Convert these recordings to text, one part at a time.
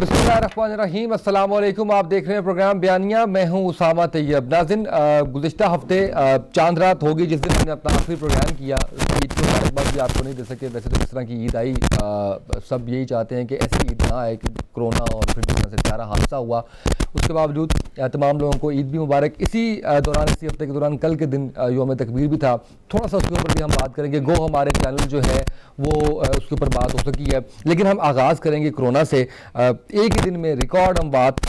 बिस्मिल्लाहिर्रहमानिर्रहीम, अस्सलाम वालेकुम। आप देख रहे हैं प्रोग्राम बयानिया। मैं हूं उसामा तैयब। नाज़रीन, गुज़िश्ता हफ्ते चांद रात होगी जिस दिन हमने अपना आखिरी प्रोग्राम किया। ईद की मुबारकबाद भी आपको नहीं दे सके। वैसे तो जिस तरह की ईद आई, सब यही चाहते हैं कि ऐसी ईद ना आए कि कोरोना और फिर जिस तरह से प्यारा हादसा हुआ, उसके बावजूद तमाम लोगों को ईद भी मुबारक। इसी हफ्ते के दौरान कल के दिन यौम तकबीर भी था। थोड़ा सा उसके ऊपर भी हम बात करेंगे। गो हमारे चैनल जो है वो उसके ऊपर बात हो सकी है, लेकिन हम आगाज़ करेंगे कोरोना से। एक ही दिन में रिकॉर्ड अमवात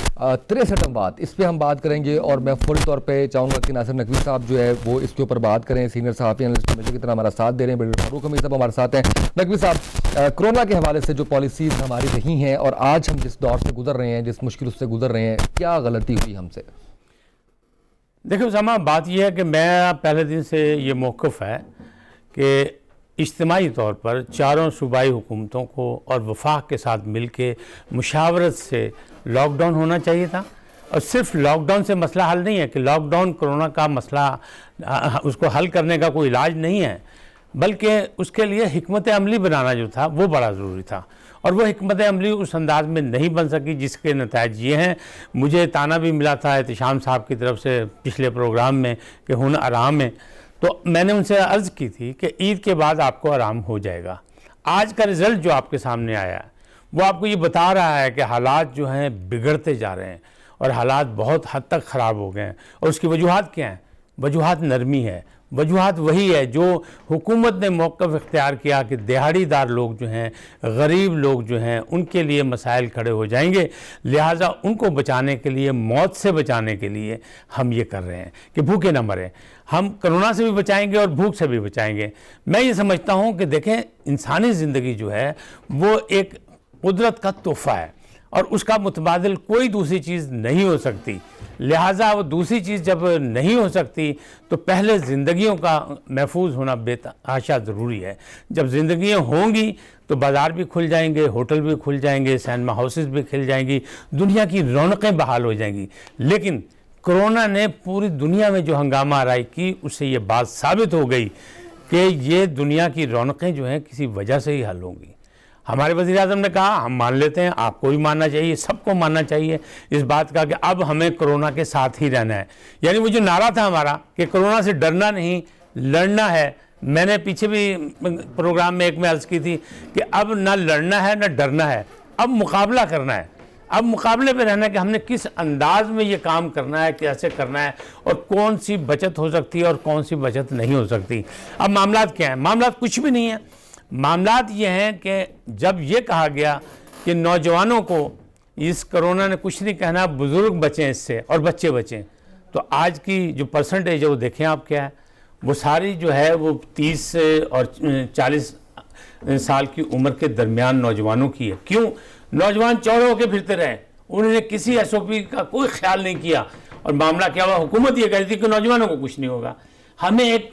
63 अमवात, इस पर हम बात करेंगे। और मैं फौरी तौर पे चाहूँगा कि नासिर नकवी साहब जो है वो इसके ऊपर बात करें। सीनियर सहाफ़ी एनालिस्ट हमेशा की तरह हमारा साथ दे रहे हैं। बड़े फारूक हमीद साहब हमारे साथ हैं। नकवी साहब, कोरोना के हवाले से जो पॉलिसीज़ हमारी रही हैं और आज हम जिस दौर से गुजर रहे हैं, जिस मुश्किल से गुजर रहे हैं, क्या गलती हुई हमसे? देखिए उसामा, बात यह है कि मैं पहले दिन से ये मौक़िफ़ है कि इज्तिमाई तौर पर चारों सूबाई हुकूमतों को और वफाक के साथ मिल के मुशावरत से लॉकडाउन होना चाहिए था। और सिर्फ लॉकडाउन से मसला हल नहीं है कि लॉकडाउन कोरोना का मसला उसको हल करने का कोई इलाज नहीं है, बल्कि उसके लिए हिकमत अमली बनाना जो था वो बड़ा ज़रूरी था। और वो हिकमत अमली उस अंदाज में नहीं बन सकी जिसके नतायज ये हैं। मुझे ताना भी मिला था एहतिशाम साहब की तरफ से पिछले प्रोग्राम में कि हुन आराम है, तो मैंने उनसे अर्ज़ की थी कि ईद के बाद आपको आराम हो जाएगा। आज का रिज़ल्ट जो आपके सामने आया है वो आपको ये बता रहा है कि हालात जो हैं बिगड़ते जा रहे हैं और हालात बहुत हद तक ख़राब हो गए हैं। और उसकी वजूहात क्या हैं? वजूहात नरमी है। वजूहात वही है जो हुकूमत ने मौक़िफ़ इख्तियार किया कि दिहाड़ीदार लोग जो हैं, गरीब लोग जो हैं, उनके लिए मसाइल खड़े हो जाएंगे, लिहाजा उनको बचाने के लिए, मौत से बचाने के लिए हम ये कर रहे हैं कि भूखे ना मरें। हम कोरोना से भी बचाएंगे और भूख से भी बचाएंगे। मैं ये समझता हूँ कि देखें, इंसानी ज़िंदगी जो है वो एक कुदरत का तोहफ़ा है और उसका मुतबादिल कोई दूसरी चीज़ नहीं हो सकती। लिहाजा वो दूसरी चीज़ जब नहीं हो सकती तो पहले ज़िंदगियों का महफूज होना बेतहाशा ज़रूरी है। जब ज़िंदगियाँ होंगी तो बाज़ार भी खुल जाएंगे, होटल भी खुल जाएंगे, सिनेमा हाउसेस भी खुल जाएंगी, दुनिया की रौनकें बहाल हो जाएंगी। लेकिन कोरोना ने पूरी दुनिया में जो हंगामा आराई की, उससे ये बात साबित हो गई कि ये दुनिया की रौनकें जो हैं किसी वजह से ही हल होंगी। हमारे वज़ीर-ए-आज़म ने कहा, हम मान लेते हैं, आपको भी मानना चाहिए, सबको मानना चाहिए इस बात का कि अब हमें कोरोना के साथ ही रहना है। यानी वो जो नारा था हमारा कि कोरोना से डरना नहीं लड़ना है, मैंने पीछे भी प्रोग्राम में एक में अर्ज़ की थी कि अब ना लड़ना है ना डरना है, अब मुकाबला करना है। अब मुकाबले पे रहना है कि हमने किस अंदाज में ये काम करना है, कैसे करना है और कौन सी बचत हो सकती है और कौन सी बचत नहीं हो सकती। अब मामलात क्या हैं? मामलात कुछ भी नहीं है। मामलात ये हैं कि जब ये कहा गया कि नौजवानों को इस कोरोना ने कुछ नहीं कहना, बुज़ुर्ग बचें इससे और बच्चे बचें, तो आज की जो परसेंटेज है वो देखें आप क्या है। वो सारी जो है वो 30 और 40 साल की उम्र के दरमियान नौजवानों की है। क्यों? नौजवान चौड़े होकर फिरते रहे, उन्होंने किसी SOP का कोई ख्याल नहीं किया। और मामला क्या हुआ? हुकूमत ये कहती थी कि नौजवानों को कुछ नहीं होगा। हमें एक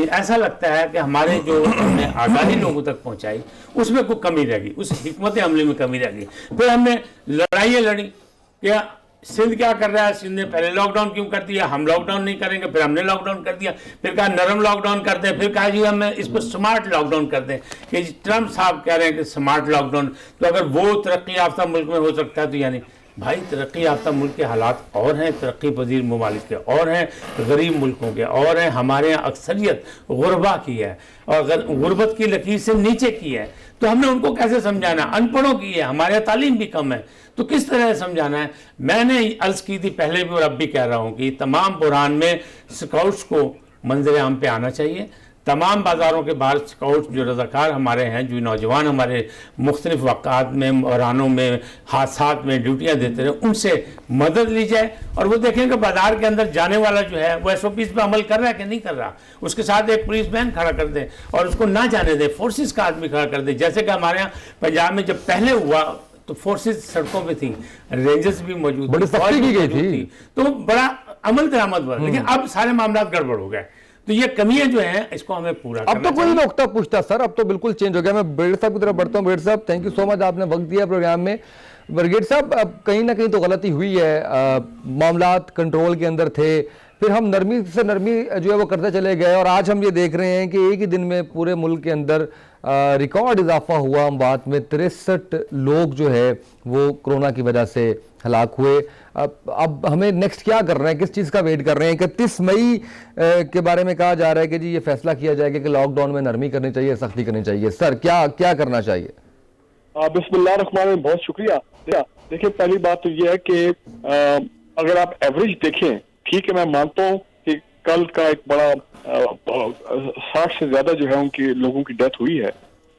ऐसा लगता है कि हमारे जो हमने आगाही लोगों तक पहुंचाई उसमें कोई कमी रह गई, उस हिकमत अमली में कमी रह गई। फिर हमने लड़ाइयाँ लड़ी, क्या सिंध क्या कर रहा है, सिंध ने पहले लॉकडाउन क्यों कर दिया, हम लॉकडाउन नहीं करेंगे, फिर हमने लॉकडाउन कर दिया, फिर कहा नरम लॉकडाउन करते हैं, फिर कहा जी हम इसको स्मार्ट लॉकडाउन करते हैं कि ट्रम्प साहब कह रहे हैं कि स्मार्ट लॉकडाउन। तो अगर वो तरक्की याफ्ता मुल्क में हो सकता है तो यानी भाई तरक्की याफ्ता मुल्क के हालात और हैं, तरक्की पजीर ममालिक के और हैं, गरीब मुल्कों के और हैं। हमारे यहाँ अक्सरियत गुरबा की है और अगर गुरबत की लकीर से नीचे की है तो हमने उनको कैसे समझाना? अनपढ़ों की है, हमारे यहाँ तालीम भी कम है, तो किस तरह समझाना है? मैंने अर्ज़ की थी पहले भी और अब भी कह रहा हूँ कि तमाम बुरहान में स्काउट्स को मंजर आम पे आना चाहिए। तमाम बाज़ारों के बाहर स्काउट्स जो रज़ाकार हमारे हैं, जो नौजवान हमारे मुख्तलिफ़ वक़ात में, बहरानों में, हादसात में ड्यूटियाँ देते रहे, उनसे मदद ली जाए। और वो देखें कि बाज़ार के अंदर जाने वाला जो है वो SOPs पे अमल कर रहा है कि नहीं कर रहा। उसके साथ एक पुलिस वैन खड़ा कर दें और उसको ना जाने दें, फोर्सेस का आदमी खड़ा कर दें। जैसे कि हमारे यहाँ पंजाब में जब पहले हुआ तो फोर्सेस सड़कों पे थी, रेंजर्स भी मौजूद, बड़ी सख्ती की गई थी, तो बड़ा अमल दरामद हुआ। लेकिन अब सारे मामला गड़बड़ हो गए, तो ये कमियां जो हैं इसको हमें पूरा अब तो कोई नोकता पूछता सर, अब तो बिल्कुल चेंज हो गया। मैं ब्रिगेड साहब की तरफ बढ़ता हूँ। ब्रिगेड साहब, थैंक यू सो मच, आपने वक्त दिया प्रोग्राम में। ब्रिगेड साहब, अब कहीं ना कहीं तो गलती हुई है, मामलात कंट्रोल के अंदर थे, फिर हम नरमी से नरमी जो है वो करते चले गए और आज हम ये देख रहे हैं कि एक ही दिन में पूरे मुल्क के अंदर रिकॉर्ड इजाफा हुआ अमवात में। 63 लोग जो है वो कोरोना की वजह से हलाक हुए। अब हमें नेक्स्ट क्या कर रहे हैं, किस चीज़ का वेट कर रहे हैं? 31 मई के बारे में कहा जा रहा है कि जी ये फैसला किया जाएगा कि लॉकडाउन में नरमी करनी चाहिए, सख्ती करनी चाहिए। सर क्या क्या करना चाहिए? बिस्मिल्लाह रहमान रहीम, बहुत शुक्रिया। देखिए, पहली बात तो ये है कि अगर आप एवरेज देखें, ठीक है, मैं मानता हूँ कि कल का एक बड़ा 60 से ज्यादा जो है उनकी लोगों की डेथ हुई है,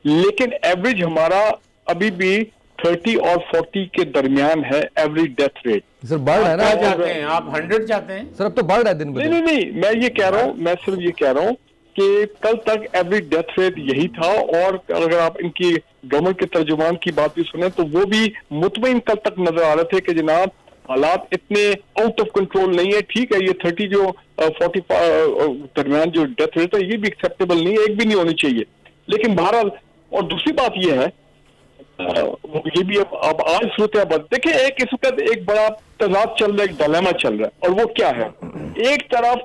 लेकिन एवरेज हमारा अभी भी 30 और 40 के दरमियान है एवरेज डेथ रेट। सर बढ़ रहा है ना? क्या चाहते हैं आप? 100 चाहते हैं? सर अब तो बढ़ रहा है दिन ब दिन। नहीं, मैं ये कह रहा हूँ, मैं सिर्फ ये कह रहा हूँ कि कल तक एवरेज डेथ रेट यही था। और अगर आप इनकी गवर्नमेंट के तर्जुमान की बात भी सुने तो वो भी मुतमईन कल तक नजर आ रहे थे कि जनाब हालात इतने आउट ऑफ कंट्रोल नहीं है। ठीक है, ये 30 जो 40 दरमियान जो डेथ रेट है ये भी एक्सेप्टेबल नहीं है, एक भी नहीं होनी चाहिए। लेकिन बहरहाल, और दूसरी बात ये है, ये भी अब आज सूरत देखिए, एक इस वक्त एक बड़ा तनाव चल रहा है, एक डिलेमा चल रहा है, और वो क्या है? एक तरफ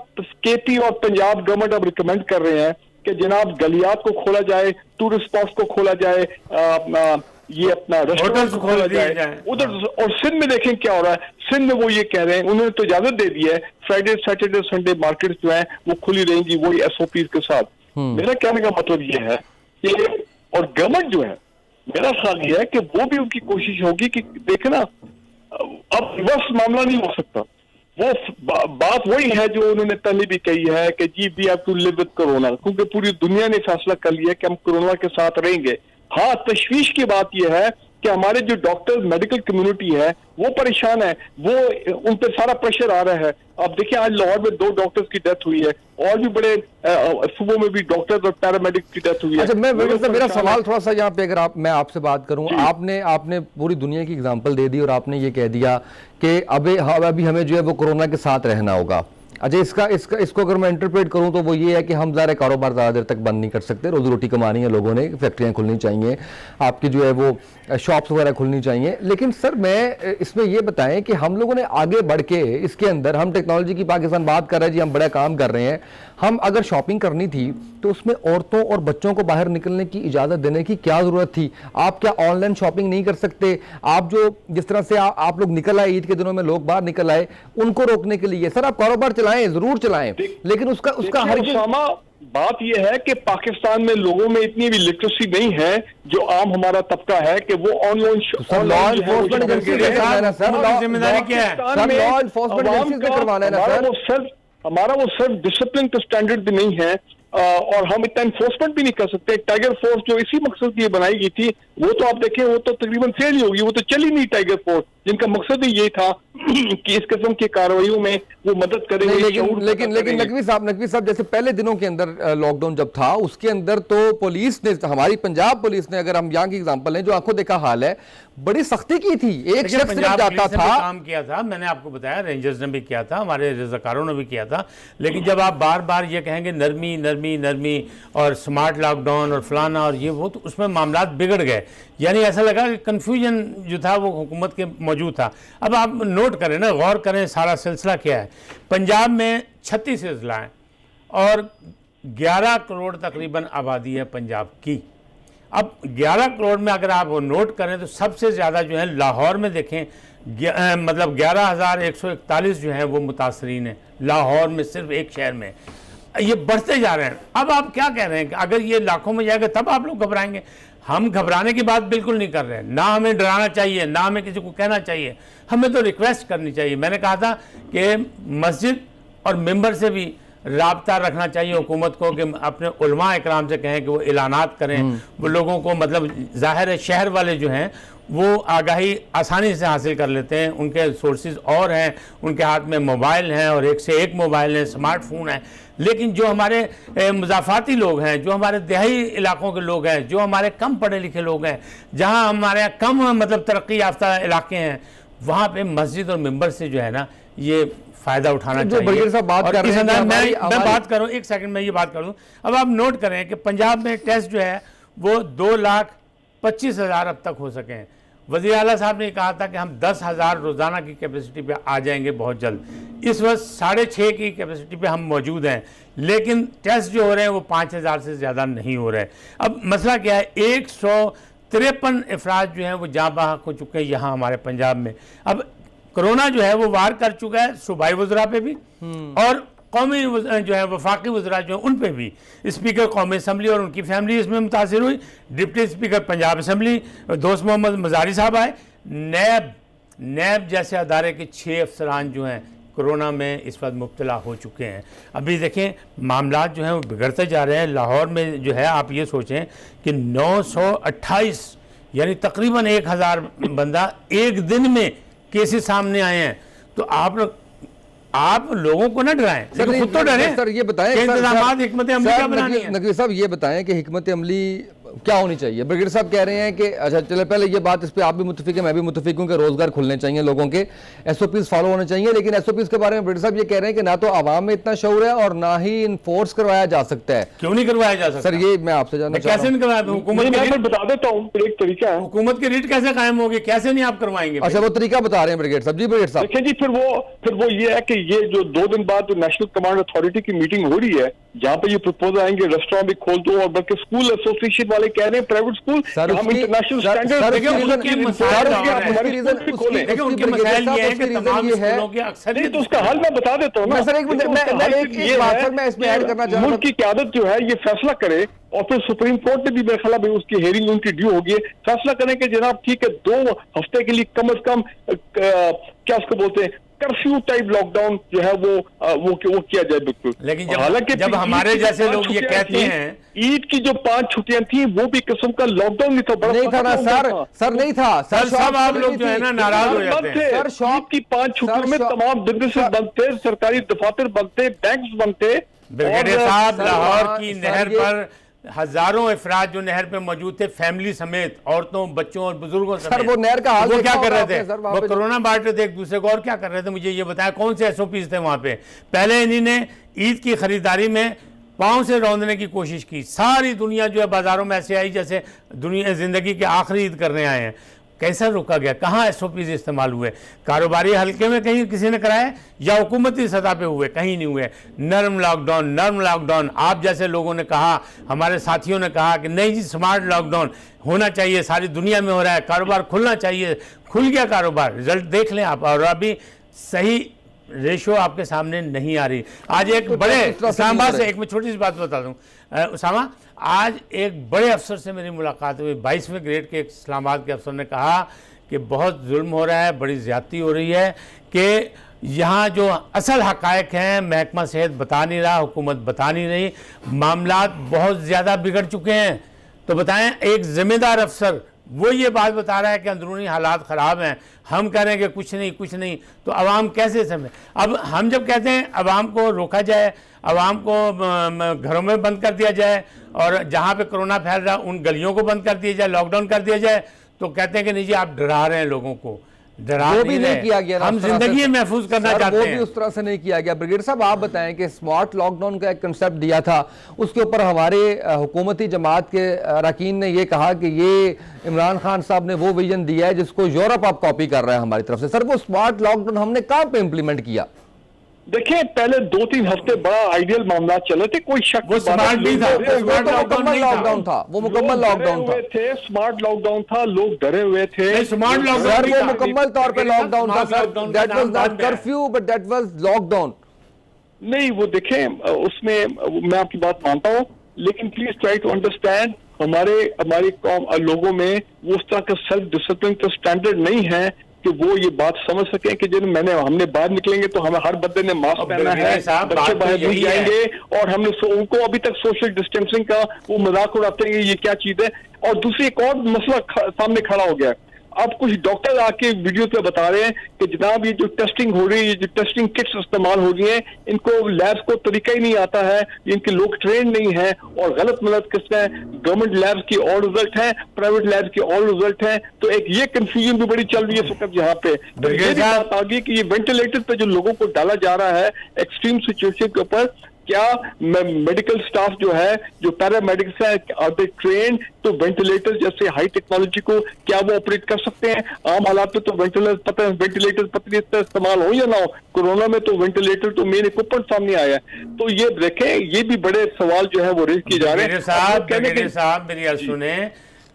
केपी और पंजाब गवर्नमेंट अब रिकमेंड कर रहे हैं कि जनाब गलियात को खोला जाए, टूरिस्ट स्पॉट्स को खोला जाए, अपना रेस्टोरेंट को खोला जाए उधर। और सिंध में देखें क्या हो रहा है। सिंध में वो ये कह रहे हैं, उन्होंने तो इजाजत दे दी है, फ्राइडे सैटरडे संडे मार्केट जो है वो खुली रहेंगी, वही SOP के साथ। मेरा कहने का मतलब ये है कि, और गवर्नमेंट जो है, मेरा ख्याल ये है कि वो भी उनकी कोशिश होगी कि देखना, अब रिवर्स मामला नहीं हो सकता। वो बात वही है जो उन्होंने पहले भी कही है कि जी we have to live with corona, क्योंकि पूरी दुनिया ने फैसला कर लिया कि हम कोरोना के साथ रहेंगे। हाँ, तशवीश की बात यह है कि हमारे जो डॉक्टर मेडिकल कम्युनिटी है वो परेशान है, वो उन पर सारा प्रेशर आ रहा है। अब देखिए, आज लाहौर में 2 डॉक्टर्स की डेथ हुई है, और भी बड़े सूबों में भी डॉक्टर्स और पैरामेडिक की डेथ हुई है। अच्छा, मेरा सवाल थोड़ा सा यहाँ पे, अगर मैं आपसे बात करूँ, आपने पूरी दुनिया की एग्जांपल दे दी और आपने ये कह दिया कि अभी हमें जो है वो कोरोना के साथ रहना होगा। अच्छा, इसको अगर मैं इंटरप्रेट करूं तो वो ये है कि हम ज़रा कारोबार ज़्यादा देर तक बंद नहीं कर सकते, रोजी रोटी कमानी है लोगों ने, फैक्ट्रियां खुलनी चाहिए, आपकी जो है वो शॉप्स वगैरह खुलनी चाहिए। लेकिन सर मैं इसमें ये बताएं कि हम लोगों ने आगे बढ़ के इसके अंदर, हम टेक्नोलॉजी की पाकिस्तान बात कर रहे हैं जी, हम बड़ा काम कर रहे हैं, हम अगर शॉपिंग करनी थी तो उसमें औरतों और बच्चों को बाहर निकलने की इजाज़त देने की क्या ज़रूरत थी? आप क्या ऑनलाइन शॉपिंग नहीं कर सकते? आप जो जिस तरह से आप लोग निकल आए, ईद के दिनों में लोग बाहर निकल आए, उनको रोकने के लिए सर आप कारोबार चलाएं, जरूर चलाएं, लेकिन उसका हर बात यह है कि पाकिस्तान में लोगों में इतनी भी लिटरेसी नहीं है जो आम हमारा तबका है कि वो ऑनलाइन जिम्मेदारी क्या है? हमारा वो सेल्फ डिसिप्लिन का स्टैंडर्ड भी नहीं है, और हम इतना इन्फोर्समेंट भी नहीं कर सकते। टाइगर फोर्स जो इसी मकसद के लिए बनाई गई थी, वो तो आप देखें वो तो तकरीबन फेल ही होगी, वो तो चली नहीं टाइगर फोर्स, जिनका मकसद ही ये था कि इस किस्म की कार्रवाइयों में वो मदद करेंगे। लेकिन नकवी साहब जैसे पहले दिनों के अंदर लॉकडाउन जब था उसके अंदर तो पुलिस ने, हमारी पंजाब पुलिस ने, अगर हम यहाँ की एग्जांपल लें जो आंखों देखा हाल है, बड़ी सख्ती की थी। एक शख्स जब जाता था, काम किया था, मैंने आपको बताया, रेंजर्स ने भी किया था, हमारे रज़ाकारों ने भी किया था। लेकिन जब आप बार बार ये कहेंगे नरमी नरमी नरमी और स्मार्ट लॉकडाउन और फलाना और ये वो, तो उसमें मामला बिगड़ गए। यानी ऐसा लगा कि कन्फ्यूजन जो था वो हुकूमत के मौजूद था। अब आप नोट करें ना, गौर करें सारा सिलसिला क्या है। पंजाब में 36 अजला हैं और 11 करोड़ तकरीबन आबादी है पंजाब की। अब 11 करोड़ में अगर आप वो नोट करें तो सबसे ज़्यादा जो है लाहौर में देखें, मतलब 11,141 जो है वो मुतासरीन हैं लाहौर में, सिर्फ एक शहर में। ये बढ़ते जा रहे हैं। अब आप क्या कह रहे हैं कि अगर ये लाखों में जाएगा तब आप लोग घबराएंगे? हम घबराने की बात बिल्कुल नहीं कर रहे हैं, ना हमें डराना चाहिए, ना हमें किसी को कहना चाहिए, हमें तो रिक्वेस्ट करनी चाहिए। मैंने कहा था कि मस्जिद और मेंबर से भी राब्ता रखना चाहिए हुकूमत को कि अपने उलमा इकराम से कहें कि वो ऐलानात करें, वो लोगों को, मतलब जाहिर है शहर वाले जो हैं वो आगाही आसानी से हासिल कर लेते हैं, उनके सोर्सेज और हैं, उनके हाथ में मोबाइल हैं और एक से एक मोबाइल हैं, स्मार्टफोन हैं। लेकिन जो हमारे मुजाफाती लोग हैं, जो हमारे देहाती इलाकों के लोग हैं, जो हमारे कम पढ़े लिखे लोग हैं, जहाँ हमारे यहाँ कम मतलब तरक्की याफ्ता इलाके हैं, वहाँ पे मस्जिद और मेंबर से जो है ना ये फ़ायदा उठाना चाहिए। मैं बात करूँ, एक सेकंड में ये बात करूँ। अब आप नोट करें कि पंजाब में टेस्ट जो है वो 2,25,000 अब तक हो सके हैं, वज़ीर आला साहब ने कहा था कि हम 10,000 रोज़ाना की कैपेसिटी पे आ जाएंगे बहुत जल्द। इस वक्त 6.5 की कैपेसिटी पे हम मौजूद हैं, लेकिन टेस्ट जो हो रहे हैं वो 5,000 से ज़्यादा नहीं हो रहे। अब मसला क्या है, 153 अफराद जो हैं वो जाँ बहक हो चुके हैं यहाँ हमारे पंजाब में। अब कोरोना जो है वो वार कर चुका है सूबाई वज़रा पे भी और कौमी जो है वफाकी वज़रा जो है उन पे भी। स्पीकर कौमी असम्बली और उनकी फैमिली इसमें मुतासिर हुई, डिप्टी स्पीकर पंजाब असम्बली दोस्त मोहम्मद मज़ारी साहब आए, नैब जैसे अदारे के 6 अफसरान जो हैं कोरोना में इस वक्त मुब्तला हो चुके हैं। अभी देखें मामला जो हैं वो बिगड़ते जा रहे हैं। लाहौर में जो है आप ये सोचें कि 928 यानी तकरीबन 1,000 बंदा एक दिन में केसेस सामने आए हैं। तो आप लोगों को ना डराएं, लेकिन खुद तो डरें। सर ये बताएं इंतजामात हिकमत अमली क्या बनानी है। नकवी साहब ये बताएं कि हिकमत अमली क्या होनी चाहिए। ब्रिगेड साहब कह रहे हैं कि अच्छा चले पहले ये बात, इस पे आप भी मुत्तफिक है मैं भी मुत्तफिक हूं कि रोजगार खुलने चाहिए, लोगों के एसओपीज फॉलो होने चाहिए, लेकिन एसओपीज के बारे में ब्रिगेड साहब ये कह रहे हैं कि ना तो आवाम में इतना शऊर है और ना ही इन्फोर्स करवाया जा सकता है। क्यों नहीं करवाया जा सकता? सर ये मैं आपसे जानना चाहता हूं। कैसे नहीं करवाया? हुकूमत बता देता हूँ, एक तरीका है। हुकूमत की रीट कैसे कायम होगी, कैसे नहीं आप करवाएंगे? अच्छा वो तरीका बता रहे हैं ब्रिगेड साहब। जी ब्रिगेड साहब देखिए जी, फिर वो ये है कि ये जो 2 दिन बाद नेशनल कमांड अथॉरिटी की मीटिंग हो रही है, जहाँ पे ये प्रपोजल आएंगे रेस्टोरेंट भी खोल दो, और बल्कि स्कूल एसोसिएशन वाले कह रहे हैं प्राइवेट स्कूल हम इंटरनेशनल स्टैंडर्ड नहीं, तो उसका हल मैं बता देता हूँ ना। सर एक मिनट एक बात मैं इसमें ऐड करना चाहता हूं। मुल्क की क़यादत जो है ये फैसला करे, और फिर सुप्रीम कोर्ट ने भी मेरे ख्याल में उसकी हेयरिंग उनकी ड्यू होगी, फैसला करें कि जनाब ठीक है 2 हफ्ते के लिए कम से कम क्या उसको बोलते हैं कर्फ्यू टाइप लॉकडाउन जो है वो किया जाए बिल्कुल। लेकिन जब हमारे जैसे लोग ये कहते हैं, ईद की जो 5 छुट्टियां थी वो भी किस्म का लॉकडाउन नहीं था, बड़ा नहीं था ना सर नहीं था सर। सब आप लोग जो है ना नाराज हो जाते हैं। सर शॉप की 5 छुट्टियों में तमाम बिजनेसेस बंद थे, सरकारी दफातर बंद थे, बैंक्स बंद थे। ब्रिगेडियर साहब लाहौर की नहर पर हजारों अफराद जो नहर पे मौजूद थे, फैमिली समेत, औरतों बच्चों और बुजुर्गों समेत। सर वो नहर का हाल वो क्या कर रहे थे? वो कोरोना बांट रहे थे एक दूसरे को, और क्या कर रहे थे मुझे ये बताया। कौन से एसओपीज थे वहां पे? पहले इन्हीं ने ईद की खरीदारी में पाँव से रौंदने की कोशिश की। सारी दुनिया जो है बाजारों में ऐसे आई जैसे दुनिया जिंदगी के आखिरी ईद करने आए हैं। कैसा रोका गया? कहाँ एसओपीज इस्तेमाल हुए? कारोबारी हल्के में कहीं किसी ने कराया या हुकूमती सतह पे हुए? कहीं नहीं हुए। नर्म लॉकडाउन। आप जैसे लोगों ने कहा, हमारे साथियों ने कहा कि नहीं जी स्मार्ट लॉकडाउन होना चाहिए, सारी दुनिया में हो रहा है, कारोबार खुलना चाहिए। खुल गया कारोबार, रिजल्ट देख लें आप। और अभी सही रेशो आपके सामने नहीं आ रही। आज एक बड़े इस्लामाबाद से, एक मैं छोटी सी बात बता दूं उसामा, आज एक बड़े अफसर से मेरी मुलाकात हुई, 22वें ग्रेड के एक इस्लामाबाद के अफसर ने कहा कि बहुत जुल्म हो रहा है, बड़ी ज़्यादती हो रही है, कि यहाँ जो असल हक़ाइक़ हैं महकमा सेहत बता नहीं रहा, हुकूमत बता नहीं रही, मामलात बहुत ज़्यादा बिगड़ चुके हैं। तो बताएं, एक ज़िम्मेदार अफसर वो ये बात बता रहा है कि अंदरूनी हालात ख़राब हैं, हम कह रहे हैं कि कुछ नहीं, तो अवाम कैसे समझे? अब हम जब कहते हैं अवाम को रोका जाए, अवाम को घरों में बंद कर दिया जाए, और जहाँ पे कोरोना फैल रहा उन गलियों को बंद कर दिया जाए, लॉकडाउन कर दिया जाए, तो कहते हैं कि नहीं जी आप डरा रहे हैं लोगों को। वो भी नहीं किया गया, हम जिंदगी महफूज करना चाहते हैं, वो भी उस तरह से नहीं किया गया। ब्रिगेड साहब आप बताएं कि स्मार्ट लॉकडाउन का एक कंसेप्ट दिया था, उसके ऊपर हमारे हुकूमती जमात के अरकान ने ये कहा कि ये इमरान खान साहब ने वो विजन दिया है जिसको यूरोप अब कॉपी कर रहा है हमारी तरफ से। सर वो स्मार्ट लॉकडाउन हमने कहाँ पे इम्प्लीमेंट किया? देखिए पहले 2-3 हफ्ते बड़ा आइडियल मामला चले थे, कोई शक वो स्मार्ट नहीं था, मुकम्मल लॉकडाउन था, वो मुकम्मल लॉकडाउन था, स्मार्ट लॉकडाउन था, लोग डरे हुए थे। स्मार्ट लॉकडाउन वो मुकम्मल तौर पे लॉकडाउन था sir, that was not curfew but that was lockdown. नहीं वो देखें, उसमें मैं आपकी बात मानता हूँ, लेकिन प्लीज ट्राई टू अंडरस्टैंड हमारी कौम लोगों में वो उस तरह का सेल्फ डिसिप्लिन का स्टैंडर्ड नहीं है कि वो ये बात समझ सके कि जब हमने बाहर निकलेंगे तो हमें हर बंदे ने मास्क पहना है, बच्चे बाहर नहीं जाएंगे, और हमने उनको अभी तक सोशल डिस्टेंसिंग का वो मजाक उड़ाते हैं ये क्या चीज है। और दूसरी एक और मसला सामने खड़ा हो गया, अब कुछ डॉक्टर आके वीडियो पे बता रहे हैं कि जनाब ये जो टेस्टिंग हो रही है, ये जो टेस्टिंग किट्स इस्तेमाल हो रही हैं, इनको लैब्स को तरीका ही नहीं आता है, इनके लोग ट्रेन नहीं है, और गलत मलत किस्म है, गवर्नमेंट लैब्स की और रिजल्ट है, प्राइवेट लैब्स की और रिजल्ट है। तो एक ये कंफ्यूजन भी बड़ी चल रही है इस वक्त यहाँ पे। ये बात आ गई कि ये वेंटिलेटर पे जो लोगों को डाला जा रहा है एक्सट्रीम सिचुएशन के ऊपर, क्या मेडिकल स्टाफ जो है, जो पैरामेडिक्स है, आर दे ट्रेन तो वेंटिलेटर जैसे हाई टेक्नोलॉजी को क्या वो ऑपरेट कर सकते हैं? आम हालात में तो वेंटिलेटर पता नहीं इस्तेमाल हो या ना हो, कोरोना में तो वेंटिलेटर तो मेन इक्विपमेंट सामने आया है। तो ये देखें, ये भी बड़े सवाल जो है वो रेज किए जा रहे हैं। साहब मेरी बात सुने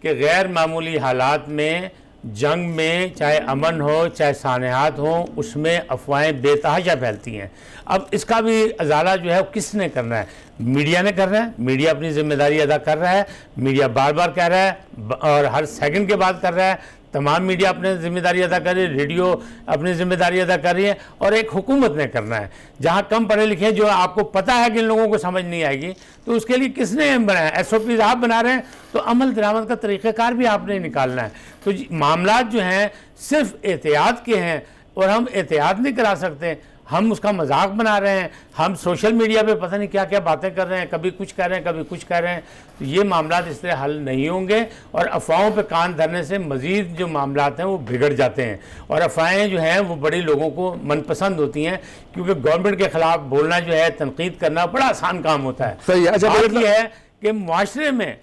कि गैर मामूली हालात में, जंग में, चाहे अमन हो चाहे सानेहात हो, उसमें अफवाहें बेतहाशा फैलती हैं। अब इसका भी अजाला जो है वो किसने करना है? मीडिया ने कर रहा है। मीडिया अपनी जिम्मेदारी अदा कर रहा है। मीडिया बार बार कह रहा है और हर सेकंड के बाद कर रहा है। तमाम मीडिया अपनी जिम्मेदारी अदा कर रही है, रेडियो अपनी जिम्मेदारी अदा कर रही है, और एक हुकूमत ने करना है। जहाँ कम पढ़े लिखे जो आपको पता है कि इन लोगों को समझ नहीं आएगी, तो उसके लिए किसने बनाया? SOPs आप बना रहे हैं, तो अमल दरामद का तरीक़ाकार भी आपने निकालना है। तो मामला जो हैं सिर्फ एहतियात के हैं, और हम एहतियात नहीं करा सकते, हम उसका मजाक बना रहे हैं। हम सोशल मीडिया पे पता नहीं क्या क्या बातें कर रहे हैं, कभी कुछ कह रहे हैं, कभी कुछ कह रहे हैं। तो ये मामला इस तरह हल नहीं होंगे, और अफवाहों पे कान धरने से मज़ीद जो मामला हैं वो बिगड़ जाते हैं। और अफवाहें जो हैं वो बड़ी लोगों को मनपसंद होती हैं, क्योंकि गवर्नमेंट के ख़िलाफ़ बोलना जो है, तनकीद करना बड़ा आसान काम होता है। सही है। अच्छा, बात यह है कि मुआशरे में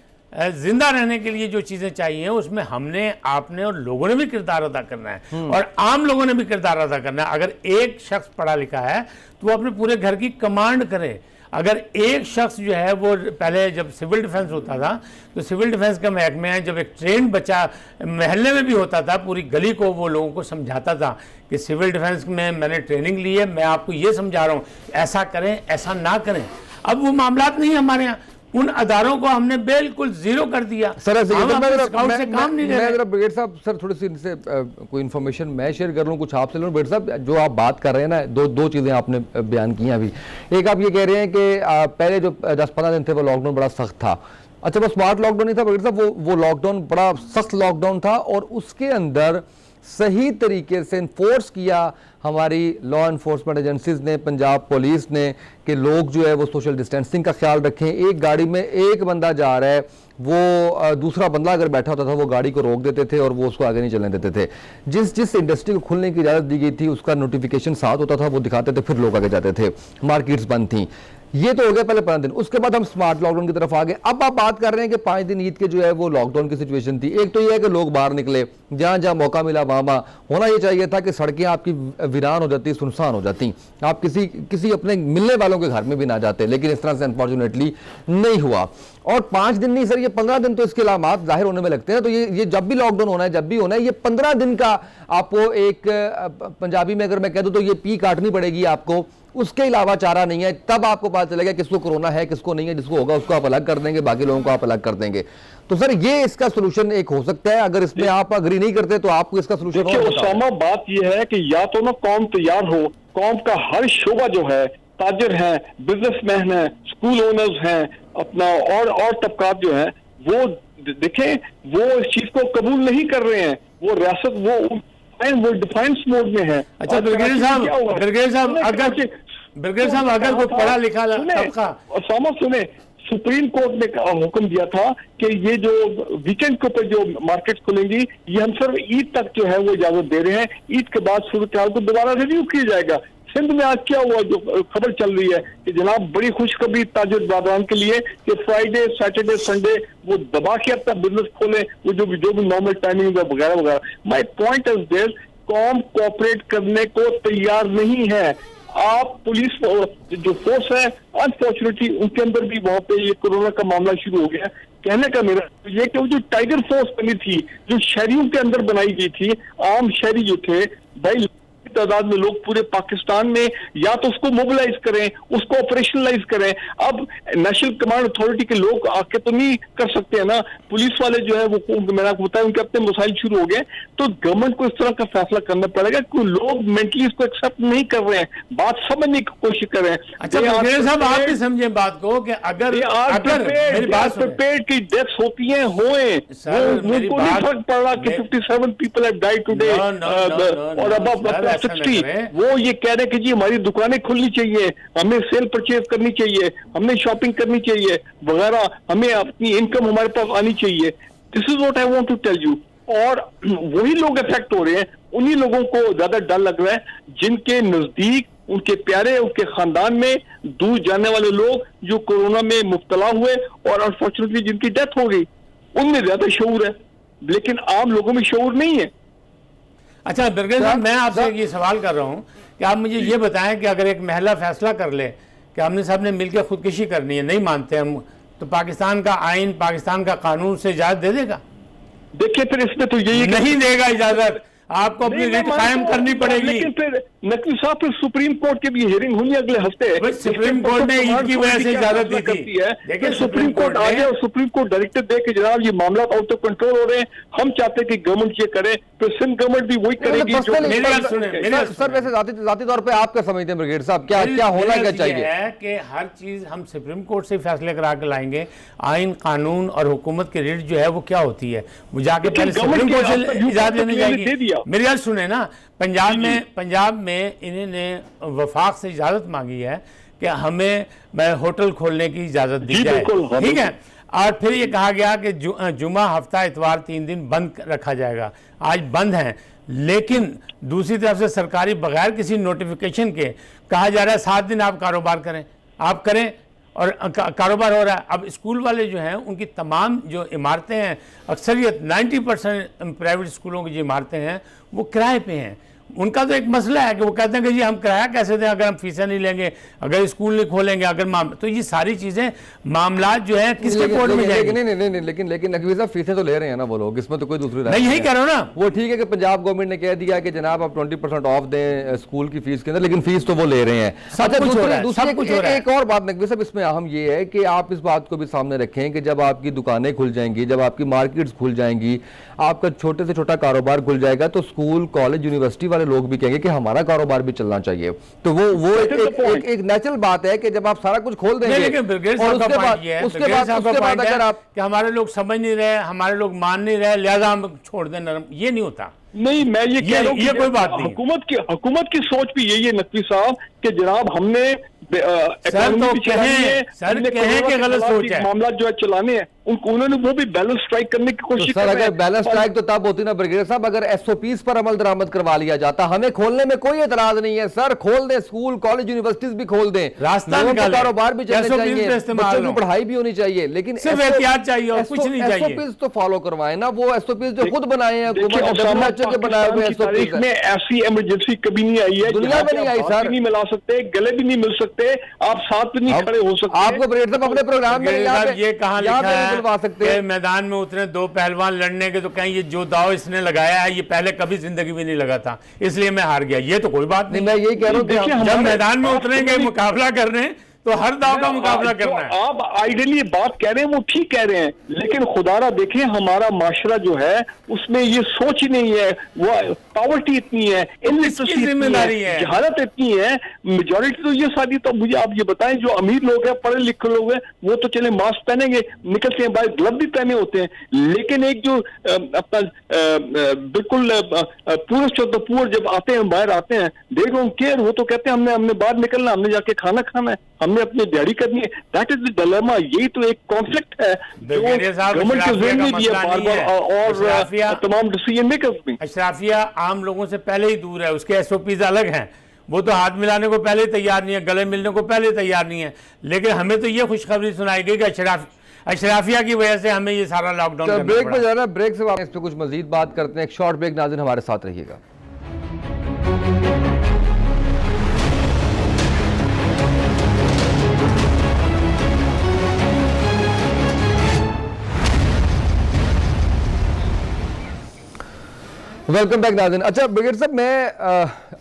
जिंदा रहने के लिए जो चीज़ें चाहिए, उसमें हमने, आपने और लोगों ने भी किरदार अदा करना है, और आम लोगों ने भी किरदार अदा करना है। अगर एक शख्स पढ़ा लिखा है तो वो अपने पूरे घर की कमांड करे। अगर एक शख्स जो है वो, पहले जब सिविल डिफेंस होता था, तो सिविल डिफेंस का महकमे है, जब एक ट्रेंड बच्चा महल्ले में भी होता था, पूरी गली को वो लोगों को समझाता था कि सिविल डिफेंस में मैंने ट्रेनिंग ली है, मैं आपको ये समझा रहा हूँ, ऐसा करें, ऐसा ना करें। अब वो मामलात नहीं हमारे यहाँ, उन अदारों को हमने बिल्कुल जीरो कर दिया। सर मैं ब्रिगेड साहब, सर थोड़ी सी इनसे कोई इन्फॉर्मेशन मैं शेयर कर लूँ, कुछ आपसे लूँ। ब्रिगेड साहब, जो आप बात कर रहे हैं ना, दो चीज़ें आपने बयान की हैं अभी। एक, आप ये कह रहे हैं कि पहले जो 10-15 दिन थे वो लॉकडाउन बड़ा सख्त था। अच्छा, वो स्मार्ट लॉकडाउन नहीं था ब्रिगेड साहब, वो लॉकडाउन बड़ा सख्त लॉकडाउन था, और उसके अंदर सही तरीके से इन्फोर्स किया हमारी लॉ इन्फोर्समेंट एजेंसीज ने, पंजाब पुलिस ने, कि लोग जो है वो सोशल डिस्टेंसिंग का ख्याल रखें। एक गाड़ी में एक बंदा जा रहा है, वो दूसरा बंदा अगर बैठा होता था वो गाड़ी को रोक देते थे और वो उसको आगे नहीं चलने देते थे। जिस इंडस्ट्री को खुलने की इजाज़त दी गई थी उसका नोटिफिकेशन साथ होता था, वो दिखाते थे, फिर लोग आगे जाते थे। मार्केट्स बंद थी। ये तो हो गया पहले 15 दिन। उसके बाद हम स्मार्ट लॉकडाउन की तरफ आ गए। अब आप बात कर रहे हैं कि 5 दिन ईद के जो है वो लॉकडाउन की सिचुएशन थी। एक तो ये है कि लोग बाहर निकले, जहां जहां मौका मिला वहां होना ये चाहिए था कि सड़कें आपकी वीरान हो जाती, सुनसान हो जाती, आप किसी अपने मिलने वालों के घर में भी ना जाते, लेकिन इस तरह से अनफॉर्चुनेटली नहीं हुआ। और 5 दिन नहीं सर, ये 15 दिन तो इसके अलामात जाहिर होने में लगते हैं। तो ये जब भी लॉकडाउन होना है, जब भी होना है, ये 15 दिन का आपको, एक पंजाबी में अगर मैं कह दूं तो ये पी काटनी पड़ेगी आपको, उसके अलावा चारा नहीं है। तब आपको पता चलेगा किसको कोरोना है, किसको नहीं है। जिसको होगा उसको आप अलग कर देंगे, बाकी लोगों को आप अलग कर देंगे। तो सर ये इसका सोल्यूशन एक हो सकता है। अगर इसमें आप अग्री नहीं करते तो आपको इसका सोल्यूशन देखिए उसामा, बात यह है कि या तो ना कौम तैयार हो, कौम का हर शोबा जो है, ताजिर हैं, बिजनेसमैन हैं, स्कूल ओनर्स हैं, अपना और तबकात जो है, वो देखें, वो इस चीज को कबूल नहीं कर रहे हैं। वो रियासत वो डिफेंस मोड में है। अच्छा ब्रिगेडियर साहब, अगर कोई पढ़ा लिखा तबका, सामा सुने, सुप्रीम कोर्ट ने हुक्म दिया था कि ये जो वीकेंड के ऊपर जो मार्केट खुलेंगी, ये हम सिर्फ ईद तक जो है वो इजाजत दे रहे हैं। ईद के बाद सूरत हाल को दोबारा रिव्यू किया जाएगा। सिंध में आज क्या हुआ, जो खबर चल रही है कि जनाब बड़ी खुशखबरी ताजिर बादरान के लिए कि फ्राइडे, सैटरडे, संडे वो दबा के अपना बिजनेस खोले, वो जो भी नॉर्मल टाइमिंग वगैरह वगैरह। माय पॉइंट इज दिस, कौम कोऑपरेट करने को तैयार नहीं है। आप पुलिस जो फोर्स है, अनफॉर्चुनेटली उनके अंदर भी वहां पे ये कोरोना का मामला शुरू हो गया। कहने का मेरा ये कि वो जो टाइगर फोर्स बनी थी, जो शहरियों के अंदर बनाई गई थी, आम शहरी जो थे भाई, तादाद में लोग पूरे पाकिस्तान में, या तो उसको मोबिलाइज करें, उसको ऑपरेशनलाइज करें। अब नेशनल कमांड अथॉरिटी के लोग आके तो नहीं कर सकते हैं ना, पुलिस वाले जो है वो, मैंने आपको बताया, उनके अपने मसाइल शुरू हो गए। तो गवर्नमेंट को इस तरह का फैसला करना पड़ेगा कि लोग मेंटली इसको एक्सेप्ट नहीं कर रहे हैं, बात समझने की कोशिश कर रहे हैं। अच्छा साहब, आप भी समझे बात को कि अगर मेरी बात पेड़ की डेथ्स होती हैं, उनको नहीं फर्क पड़ रहा कि 57 पीपल हैव डाइड टुडे और अब 60, वो ये कह रहे हैं कि जी हमारी दुकानें खुलनी चाहिए, हमें सेल परचेज करनी चाहिए, हमें शॉपिंग करनी चाहिए वगैरह, हमें अपनी इनकम हमारे पास आनी चाहिए। This is what I want to tell you. और वही लोग इफेक्ट हो रहे हैं, उन्हीं लोगों को ज्यादा डर लग रहा है जिनके नजदीक उनके प्यारे, उनके खानदान में दूर जाने वाले लोग जो कोरोना में मुब्तला हुए और अनफॉर्चुनेटली जिनकी डेथ हो गई, उनमें ज्यादा शऊर है, लेकिन आम लोगों में शऊर नहीं है। अच्छा बिरगल साहब, मैं आपसे ये सवाल कर रहा हूँ कि आप मुझे ये बताएं कि अगर एक महिला फैसला कर ले कि हमने सब ने मिलकर खुदकुशी करनी है, नहीं मानते हम, तो पाकिस्तान का आइन, पाकिस्तान का कानून से इजाजत दे देगा? देखिए फिर इसमें तो यही नहीं देगा इजाजत, आपको अपनी रिट कायम करनी पड़ेगी। लेकिन फिर नकवी साहब, फिर सुप्रीम कोर्ट की भी हियरिंग होनी अगले हफ्ते। सुप्रीम कोर्ट ने ईद की वजह से इजाजत दी थी। देखिए सुप्रीम कोर्ट आ गया और सुप्रीम कोर्ट डायरेक्टिव दे के जनाब ये मामला आउट ऑफ कंट्रोल हो रहे हैं, हम चाहते हैं कि गवर्नमेंट ये करे, फिर सिंध गवर्नमेंट भी वही करेगी जो। सर वैसे जाती तौर पे आप क्या समझते हैं ब्रिगेड साहब, क्या क्या होना क्या चाहिए? है कि हर चीज हम सुप्रीम कोर्ट से फैसले करा के लाएंगे, आइन, कानून और हुकूमत की रिट जो है वो क्या होती है, वो जाके पहले सुप्रीम कोर्ट से इजाजत लेने जाएगी। मेरी बात सुने ना, पंजाब में इन्होंने वफाक से इजाजत मांगी है कि हमें होटल खोलने की इजाजत दी जाए, ठीक है, और फिर ये कहा गया कि जुमा, हफ्ता, इतवार 3 दिन बंद रखा जाएगा। आज बंद हैं, लेकिन दूसरी तरफ से सरकारी बगैर किसी नोटिफिकेशन के कहा जा रहा है 7 दिन आप कारोबार करें, आप करें, और कारोबार हो रहा है। अब स्कूल वाले जो हैं उनकी तमाम जो इमारतें हैं, अक्सरियत 90% प्राइवेट स्कूलों की जो इमारतें हैं वो किराए पे हैं। उनका तो एक मसला है कि वो कहते हैं कि जी हम किराया कैसे दें अगर हम फीसें नहीं लेंगे, अगर स्कूल नहीं खोलेंगे, अगर तो ये सारी चीजें मामला जो है किसके कोर्ट में जाएंगे? नहीं, लेकिन नकवी साहब फीसें तो ले रहे हैं ना वो लोग, इसमें तो कोई दूसरी राय नहीं, यही कह रहा हूं ना। वो ठीक है कि पंजाब गवर्नमेंट ने कह दिया कि जनाब आप 20% ऑफ दें स्कूल की फीस के अंदर, लेकिन फीस तो वो ले रहे हैं। अच्छा, दूसरी एक और बात नकवी साहब इसमें अहम ये है कि आप इस बात को भी सामने रखें कि जब आपकी दुकानें खुल जाएंगी, जब आपकी मार्केट्स खुल जाएंगी, आपका छोटे से छोटा कारोबार खुल जाएगा, तो स्कूल, कॉलेज, यूनिवर्सिटी वाले लोग भी कहेंगे कि हमारा कारोबार भी चलना चाहिए। तो वो एक नेचुरल बात है कि जब आप सारा कुछ खोल देंगे, और उसके बाद अगर आप कि हमारे लोग समझ नहीं रहे, हमारे लोग मान नहीं रहे, लिहाजा हम छोड़ दें नरम, ये नहीं होता। नहीं, मैं ये कह रहा हूं ये कोई बात नहीं। हुकूमत की सोच भी यही है नकवी साहब कि जनाब हमने सर तो कहें कि गलत सोच है, मामला जो है चलाने हैं, उन्होंने वो भी बैलेंस स्ट्राइक करने की कोशिश कर रहे हैं। अगर बैलेंस स्ट्राइक तो तब होती ना ब्रिगेडियर साहब अगर एसओपीज पर अमल दरामद करवा लिया जाता। हमें खोलने में कोई एतराज नहीं है सर, खोल दें स्कूल, कॉलेज, यूनिवर्सिटीज भी खोल दें, रास्ता कारोबार भी चलने चाहिए, बच्चों की पढ़ाई भी होनी चाहिए, लेकिन सिर्फ एहतियात चाहिए और कुछ नहीं चाहिए। एसओपीज तो फॉलो करवाएं ना, वो एसओपीज जो खुद बनाए हैं WHO के बनाए हुए एसओपीज में ऐसी इमरजेंसी कभी नहीं आई है, दुनिया में नहीं आई सर। नहीं मिला सकते, गले भी नहीं मिल सकते, आप साथ भी नहीं खड़े हो सकते। आपको ब्रिगेडियर साहब अपने प्रोग्राम में ये कहां लिखा है बुलवा सकते हैं मैदान में उतरे 2 पहलवान लड़ने के, तो कहीं ये जो दाव इसने लगाया है ये पहले कभी जिंदगी में नहीं लगा था, इसलिए मैं हार गया, ये तो कोई बात नहीं। मैं यही कह रहा हूं कि जब मैदान में उतरेंगे मुकाबला करने तो हर दाव का मुकाबला करना है। आप आइडियली बात कह रहे हैं वो ठीक कह रहे हैं, लेकिन खुदारा देखें हमारा माशरा जो है उसमें ये सोच ही नहीं है, वो पॉवर्टी इतनी है, जिम्मेदारी है, जहालत इतनी है, मेजॉरिटी तो ये सारी। तो मुझे आप ये बताएं, जो अमीर लोग हैं, पढ़े लिखे लोग हैं, वो तो चले मास्क पहनेंगे, निकलते हैं बाहर, ग्लव भी पहने होते हैं, लेकिन एक जो अपना बिल्कुल पूर जब आते हैं, बाहर आते हैं, दे डोंट केयर, वो तो कहते हैं हमने बाहर निकलना, हमने जाके खाना खाना है, हमने अपनी दिहाड़ी करनी है। That is the dilemma. यही तो एक कॉन्फ्लिक्ट है जो गवर्नमेंट के ज़हन में भी है बार-बार, और तमाम डिसीजन मेकर्स भी। अशराफिया आम लोगों से पहले ही दूर है, उसके एसओपीज अलग हैं, वो तो हाथ मिलाने को पहले तैयार नहीं है, गले मिलने को पहले तैयार नहीं है। लेकिन हमें तो ये खुशखबरी सुनाई गई कि अशराफिया की वजह से हमें ये सारा लॉकडाउन ब्रेक में जाना, ब्रेक से इस पर कुछ मजीद बात करते हैं। एक शॉर्ट ब्रेक, नाज़रीन हमारे साथ रहिएगा। वेलकम बैक नाज़रीन। अच्छा ब्रिगेड साहब, मैं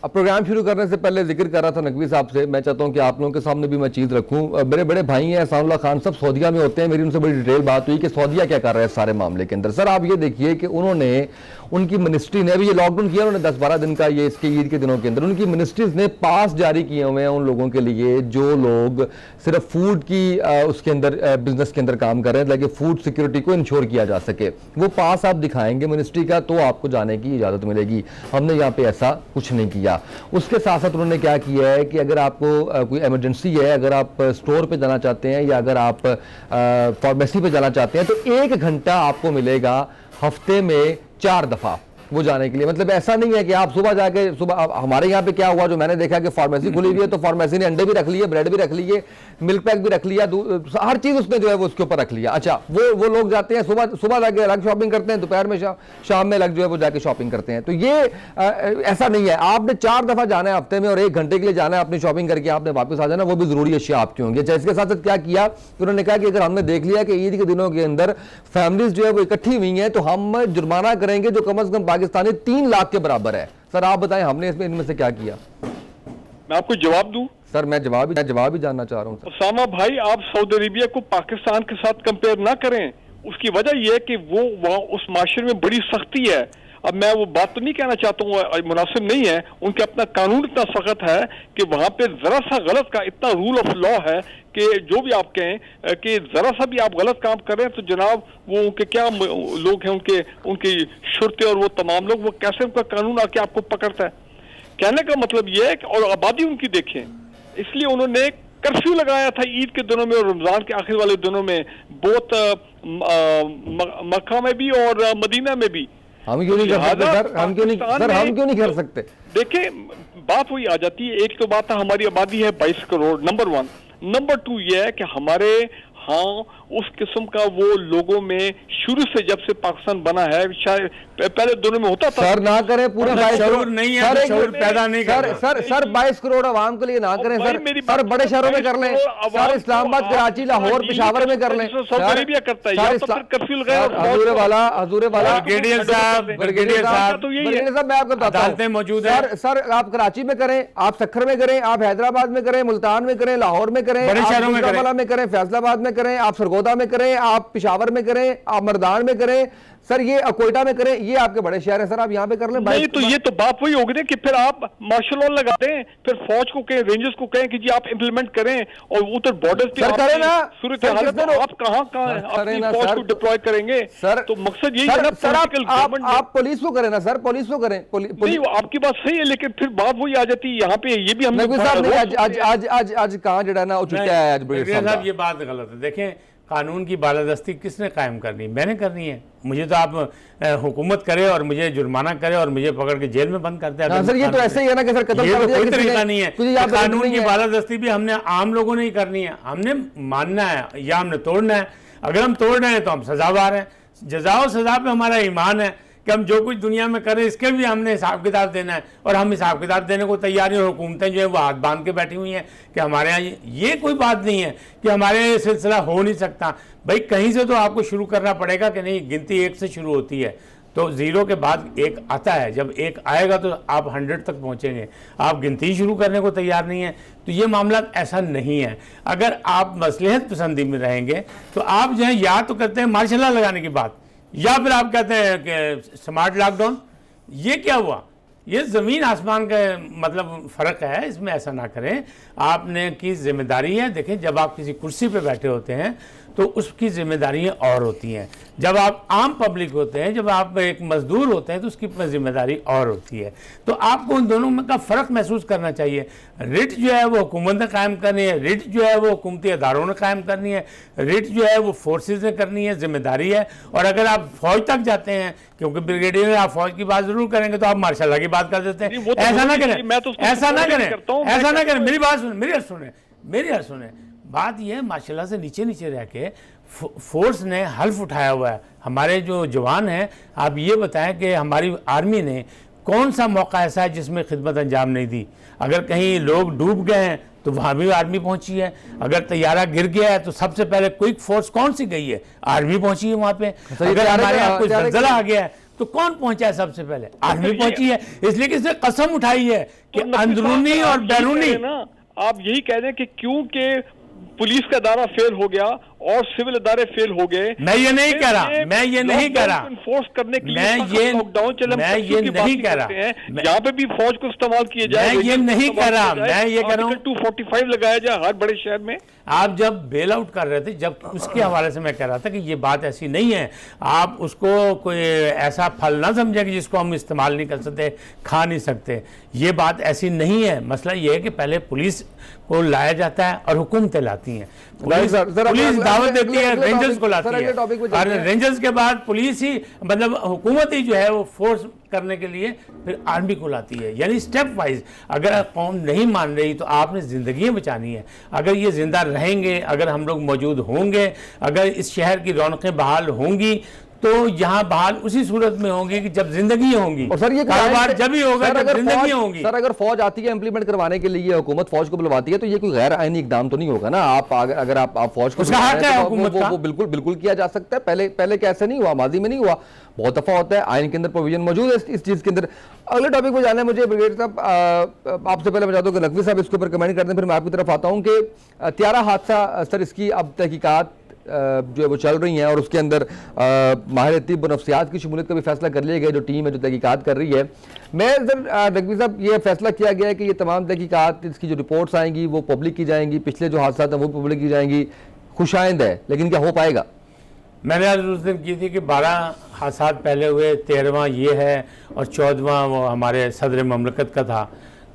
प्रोग्राम शुरू करने से पहले जिक्र कर रहा था नकवी साहब से, मैं चाहता हूं कि आप लोगों के सामने भी मैं चीज़ रखूं। मेरे बड़े भाई हैं अहसानुल्लाह खान साहब, सऊदीया में होते हैं, मेरी उनसे बड़ी डिटेल बात हुई कि सऊदीया क्या कर रहा है सारे मामले के अंदर। सर आप ये देखिए कि उन्होंने, उनकी मिनिस्ट्री ने अभी ये लॉकडाउन किया उन्होंने 10-12 दिन का, ये इसके ईद के दिनों के अंदर उनकी मिनिस्ट्रीज ने पास जारी किए हुए हैं उन लोगों के लिए जो लोग सिर्फ फूड की उसके अंदर बिजनेस के अंदर काम कर रहे हैं, ताकि फूड सिक्योरिटी को इंश्योर किया जा सके। वो पास आप दिखाएंगे मिनिस्ट्री का तो आपको जाने की इजाज़त मिलेगी। हमने यहाँ पे ऐसा कुछ नहीं किया। उसके साथ साथ उन्होंने क्या किया है कि अगर आपको कोई इमरजेंसी है, अगर आप स्टोर पे जाना चाहते हैं या अगर आप फार्मेसी पे जाना चाहते हैं, तो 1 घंटा आपको मिलेगा हफ्ते में 4 दफ़ा। वो जाने के लिए। मतलब ऐसा नहीं है कि आप सुबह जाके सुबह हमारे यहाँ पे क्या हुआ जो मैंने देखा कि फार्मेसी खुली हुई है तो फार्मेसी ने अंडे भी रख लिए, ब्रेड भी रख लिए, मिल्क पैक भी रख लिया, हर चीज उसने जो है वो उसके ऊपर रख लिया। अच्छा वो लोग जाते हैं सुबह जाके अलग शॉपिंग करते हैं, दोपहर में शाम में अलग जो है वो जाके शॉपिंग करते हैं। तो ये ऐसा नहीं है, आपने 4 दफा जाना है हफ्ते में और 1 घंटे के लिए जाना है अपनी शॉपिंग करके आपने वापस आ जाना, वो भी जरूरी अशिया आपकी होंगी। अच्छा इसके साथ साथ क्या किया उन्होंने कहा कि अगर हमने देख लिया कि ईद के दिनों के अंदर फैमिलीज जो है वो इकट्ठी हुई हैं तो हम जुर्माना करेंगे जो कम से कम पाकिस्तानी 3 लाख के बराबर है। सर आप बताएं हमने इसमें इनमें से क्या किया? मैं आपको जवाब दूं? सर मैं जवाब ही जानना चाह रहा हूं। उसामा भाई, आप सऊदी अरेबिया को पाकिस्तान के साथ कंपेयर ना करें। उसकी वजह यह है कि वो वहाँ उस माशरे में बड़ी सख्ती है। अब मैं वो बात तो नहीं कहना चाहता हूँ, मुनासिब नहीं है, उनके अपना कानून इतना सख्त है कि वहां पे जरा सा गलत का इतना रूल ऑफ लॉ है कि जो भी आप कहें कि जरा सा भी आप गलत काम कर रहे हैं तो जनाब वो उनके क्या लोग हैं, उनकी शुरते और वो तमाम लोग, वो कैसे उनका कानून आके आपको पकड़ता है। कहने का मतलब यह है कि और आबादी उनकी देखें, इसलिए उन्होंने कर्फ्यू लगाया था ईद के दिनों में और रमजान के आखिर वाले दिनों में, बहुत मक्का में भी और मदीना में भी। हम क्यों नहीं कर सकते सर? हम क्यों नहीं कर सकते? देखिए बात वही आ जाती है, एक तो बात है हमारी आबादी है 22 करोड़, नंबर 1। नंबर 2 ये है कि हमारे उस किस्म का वो लोगों में शुरू से जब से पाकिस्तान बना है, शायद पहले दोनों में होता था। सर ना करें पूरे 22 करोड़ नहीं है, शऊर पैदा नहीं कर सर 22 करोड़ आवाम के लिए ना करें सर बड़े शहरों में कर लें सर, इस्लामाबाद, कराची, लाहौर, पेशावर में कर लें। सऊदी अरेबिया करता है, या तो फिर कर्फ्यू लगाया। हजूरे वाला ब्रिगेडियर साहब मैं आपको बताता हूं मौजूद है। सर आप कराची में करें, आप सखर में करें, आप हैदराबाद में करें, मुल्तान में करें, लाहौर में करें, बड़े शहरों में करें, फैसलाबाद में करें, आप सरगोदा में करें, आप पेशावर में करें, आप मर्दान में करें, सर ये कोयटा में करें, ये आपके बड़े शहर है सर, आप यहाँ पे कर लें। नहीं तो ये तो बात वही होगी कि फिर आप मार्शल लॉ लगा दें, फिर फौज को कहें, रेंजर्स को कहें कि जी आप इंप्लीमेंट करें और उधर बॉर्डर्स पे करें ना, सूरत हालत में आप कहां अपनी फौज को डिप्लॉय करेंगे सर? तो मकसद यही है ना, आप पुलिस को करें ना सर, पुलिस को करें। नहीं आपकी बात सही है, लेकिन फिर बात वही आ जाती है यहाँ पे, ये भी हमने आज कहाँ जड़ा ना ये बात गलत है। देखें कानून की बालादस्ती किसने कायम करनी? मैंने करनी है। मुझे तो आप हुकूमत करे और मुझे जुर्माना करे और मुझे पकड़ के जेल में बंद कर दे। सर ये तो ऐसे ही है ना कि सर कत्ल कर दिया, कोई तरीका नहीं है। कानून की है। बालादस्ती भी हमने आम लोगों ने ही करनी है, हमने मानना है या हमने तोड़ना है। अगर हम तोड़ रहे हैं तो हम सजावार हैं। जजा और सजा पे हमारा ईमान है कि हम जो कुछ दुनिया में करें इसके भी हमने हिसाब किताब देना है, और हम हिसाब किताब देने को तैयार हैं। और हुकूमतें जो है वो हाथ बांध के बैठी हुई हैं कि हमारे यहाँ ये कोई बात नहीं है कि हमारे यहाँ सिलसिला हो नहीं सकता। भाई कहीं से तो आपको शुरू करना पड़ेगा कि नहीं, गिनती 1 से शुरू होती है तो 0 के बाद 1 आता है। जब 1 आएगा तो आप 100 तक पहुँचेंगे। आप गिनती शुरू करने को तैयार नहीं है तो ये मामला ऐसा नहीं है। अगर आप मसलहत पसंदी में रहेंगे तो आप जो है या तो करते हैं मार्शल लॉ लगाने की बात, या फिर आप कहते हैं कि स्मार्ट लॉकडाउन। ये क्या हुआ? ये ज़मीन आसमान का मतलब फ़र्क है, इसमें ऐसा ना करें। आपने की जिम्मेदारी है। देखें जब आप किसी कुर्सी पे बैठे होते हैं तो उसकी जिम्मेदारियां और होती हैं। जब आप आम पब्लिक होते हैं, जब आप एक मजदूर होते हैं तो उसकी जिम्मेदारी और होती है। तो आपको उन दोनों में का फ़र्क महसूस करना चाहिए। रिट जो है वो हुकूमत ने कायम करनी है, रिट जो है वो हुकूमती अदारों ने कायम करनी है, रिट जो है वो फोर्सेज ने करनी है, जिम्मेदारी है। और अगर आप फौज तक जाते हैं, क्योंकि ब्रिगेडियर आप फौज की बात जरूर करेंगे तो आप मार्शल लॉ की बात कर देते हैं। ऐसा ना करें, ऐसा ना करें, ऐसा ना करें। मेरी बात सुने, मेरी बात सुने। बात यह है मार्शल लॉ से नीचे रह के फोर्स ने हल्फ उठाया हुआ है। हमारे जो जवान हैं, आप ये बताएं कि हमारी आर्मी ने कौन सा मौका ऐसा है जिसमें खिदमत अंजाम नहीं दी? अगर कहीं लोग डूब गए हैं तो वहाँ भी आर्मी पहुँची है। अगर तैयारा गिर गया है तो सबसे पहले क्विक फोर्स कौन सी गई है? आर्मी पहुँची है वहाँ पे। अगर हमारे यहाँ कुछ जलजला आ गया है तो कौन पहुंचा है? सबसे पहले आर्मी पहुंची है। इसलिए कि इसने कसम उठाई है कि अंदरूनी और बैरूनी। आप यही कह रहे हैं कि क्योंकि पुलिस का अदारा फेल हो गया और सिविल अदारे फेल हो गए। मैं ये नहीं कह रहा, मैं ये नहीं कह रहा, फोर्स करने के लिए लॉकडाउन चले, मैं ये नहीं कह रहा, यहाँ पे भी फौज को इस्तेमाल किया जाए। मैं ये नहीं कह रहा, मैं ये कह रहा हूँ 245 लगाया जाए हर बड़े शहर में। आप जब बेल आउट कर रहे थे, जब उसके हवाले से मैं कह रहा था कि ये बात ऐसी नहीं है। आप उसको कोई ऐसा फल ना समझे कि जिसको हम इस्तेमाल नहीं कर सकते, खा नहीं सकते। ये बात ऐसी नहीं है। मसला ये है कि पहले पुलिस को लाया जाता है और हुकूमतें लाती हैं। पुलिस दावत देती है, अगले रेंजर्स topic- को लाती सर, अगले है, topic पे और चलते हैं। रेंजर्स के बाद पुलिस ही, मतलब हुकूमत ही जो है वो फोर्स करने के लिए फिर आर्मी को लाती है। यानी स्टेप वाइज, अगर कौम नहीं मान रही तो आपने जिंदगी बचानी है। अगर ये जिंदा रहेंगे, अगर हम लोग मौजूद होंगे, अगर इस शहर की रौनकें बहाल होंगी, तो यहाँ बहाल उसी सूरत में होंगी कि जब जिंदगी होंगी। और सर ये कारोबार जब ही होगा सर, जब अगर जिंदगी फौज- होंगी। सर अगर फौज आती है इंप्लीमेंट करवाने के लिए, हुकूमत फौज को बुलवाती है, तो ये कोई गैर आईनी इकदाम तो नहीं होगा ना? आप अगर आप फौज को उसका बुला हक रहे हैं है तो हुकूमत का। वो बिल्कुल बिल्कुल किया जा सकता है। पहले कैसे नहीं हुआ, माजी में नहीं हुआ, बहुत दफा होता है, आइन के अंदर प्रोविजन मौजूद है इस चीज के अंदर। अगले टॉपिक पे जाना है मुझे ब्रिगेडियर साहब, आपसे पहले बता दूं कि नकवी साहब इसके ऊपर कमेंट करते हैं, फिर मैं आपकी तरफ आता हूं कि त्यारा हादसा, सर इसकी अब तहकीकात जो है वो चल रही हैं, और उसके अंदर माहिर तिब नफ्सियात की शमूलियत का भी फैसला कर लिया गया, जो टीम है जो तहकीकात कर रही है। मैं सर नकवी साहब, ये फैसला किया गया है कि ये तमाम तहकीकात, इसकी जो रिपोर्ट्स आएंगी वो पब्लिक की जाएंगी, पिछले जो हादसा हैं वो पब्लिक की जाएंगी, खुशाइंद है, लेकिन क्या हो पाएगा? मैंने आज उस दिन की थी कि 12 हादसा पहले हुए, 13वां ये है और 14वां वो हमारे सदर ममलकत का था।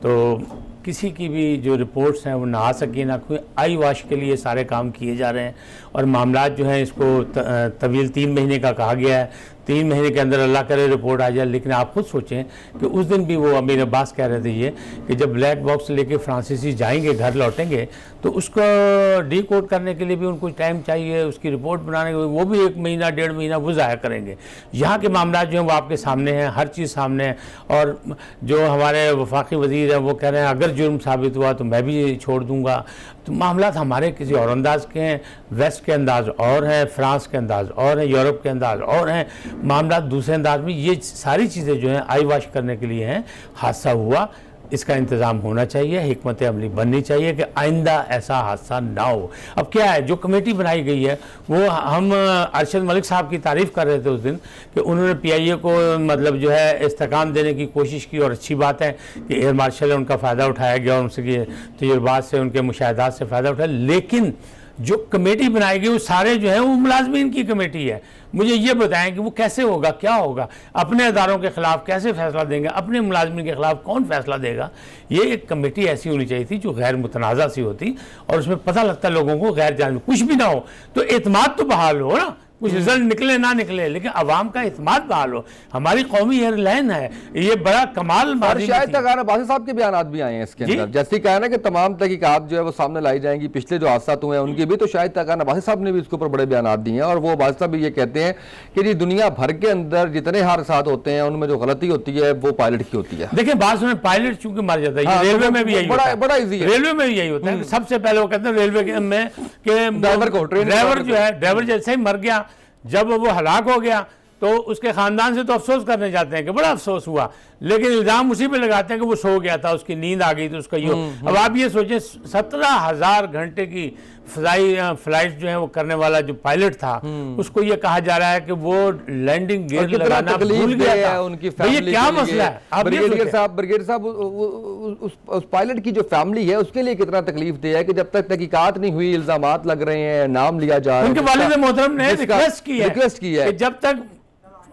तो किसी की भी जो रिपोर्ट्स हैं वो ना आ सकी, ना कोई आई वाश के लिए सारे काम किए जा रहे हैं। और मामला जो हैं इसको तवील 3 महीने का कहा गया है, 3 महीने के अंदर अल्लाह करे रिपोर्ट आ जाए। लेकिन आप खुद सोचें कि उस दिन भी वो अमीर अब्बास कह रहे थे ये कि जब ब्लैक बॉक्स लेके फ्रांसीसी जाएंगे, घर लौटेंगे, तो उसको डी कोड करने के लिए भी उनको टाइम चाहिए, उसकी रिपोर्ट बनाने के लिए वो भी 1 महीना 1.5 महीना वो ज़ाया करेंगे। यहाँ के मामला जो हैं वो आपके सामने हैं, हर चीज़ सामने है। और जो हमारे वफाकी वज़ीर हैं वो कह रहे हैं अगर जुर्म साबित हुआ तो मैं भी छोड़ दूँगा। तो मामला हमारे किसी और अंदाज के हैं, वेस्ट के अंदाज और हैं, फ्रांस के अंदाज और हैं, यूरोप के अंदाज और हैं, मामला दूसरे अंदाज में। ये सारी चीज़ें जो हैं आई वाश करने के लिए हैं। हादसा हुआ, इसका इंतज़ाम होना चाहिए, हिकमत अमली बननी चाहिए कि आइंदा ऐसा हादसा ना हो। अब क्या है, जो कमेटी बनाई गई है वो, हम अरशद मलिक साहब की तारीफ़ कर रहे थे उस दिन कि उन्होंने PIA को मतलब जो है इस्तेकाम देने की कोशिश की, और अच्छी बात है कि एयर मार्शल है उनका फ़ायदा उठाया गया और उनसे तजुर्बात से, उनके मुशाहदात से फ़ायदा उठाया। लेकिन जो कमेटी बनाई गई वो सारे जो है वो मुलाजमीन की कमेटी है। मुझे ये बताएं कि वो कैसे होगा, क्या होगा, अपने अदारों के खिलाफ कैसे फैसला देंगे, अपने मुलाजमीन के खिलाफ कौन फैसला देगा? ये एक कमेटी ऐसी होनी चाहिए थी जो गैर मुतनाज़ा सी होती और उसमें पता लगता लोगों को, गैर जानबूझ कुछ भी ना हो तो एतमाद तो बहाल हो ना, कुछ रिजल्ट निकले ना निकले, लेकिन अवाम का इत्मीनान बहाल हो। हमारी कौमी एयरलाइन है, ये बड़ा कमाल। शायद तक अब्बासी साहब के बयान भी आए हैं इसके अंदर, जैसे कहा ना कि तमाम तहकीकात जो है वो सामने लाई जाएंगी, पिछले जो हादसा हुए हैं उनकी भी। तो शायद तक अब्बासी साहब ने भी इसके ऊपर बड़े बयान दिए हैं, और वो अब्बासी साहब भी ये कहते हैं कि जी दुनिया भर के अंदर जितने हादसा होते हैं उनमें जो गलती होती है वो पायलट की होती है। देखिए बात सुने, पायलट चूंकि मर जाता है, रेलवे में भी यही होता है, बड़ा इजी है, रेलवे में भी यही होता है। सबसे पहले वो कहते हैं रेलवे में कि ड्राइवर जो है, ड्राइवर जैसे ही मर गया, जब वो हलाक हो गया तो उसके ख़ानदान से तो अफसोस करने जाते हैं कि बड़ा अफसोस हुआ, लेकिन इल्ज़ाम उसी पे लगाते हैं कि वो सो गया था, उसकी नींद आ गई तो उसका ये। अब आप ये सोचें 17,000 घंटे की फ्लाइट जो है वो करने वाला जो पायलट था, उसको ये कहा जा रहा है कि वो लैंडिंग गियर लगाना भूल गया था। उनकी ये क्या मसला है? ब्रिगेडियर साहब उस पायलट की जो फैमिली है उसके लिए कितना तकलीफ दे है कि जब तक तहकीकात नहीं हुई, इल्जामात लग रहे हैं, नाम लिया जा रहा है। उनके वालिद मोहतरम ने रिक्वेस्ट की है कि जब तक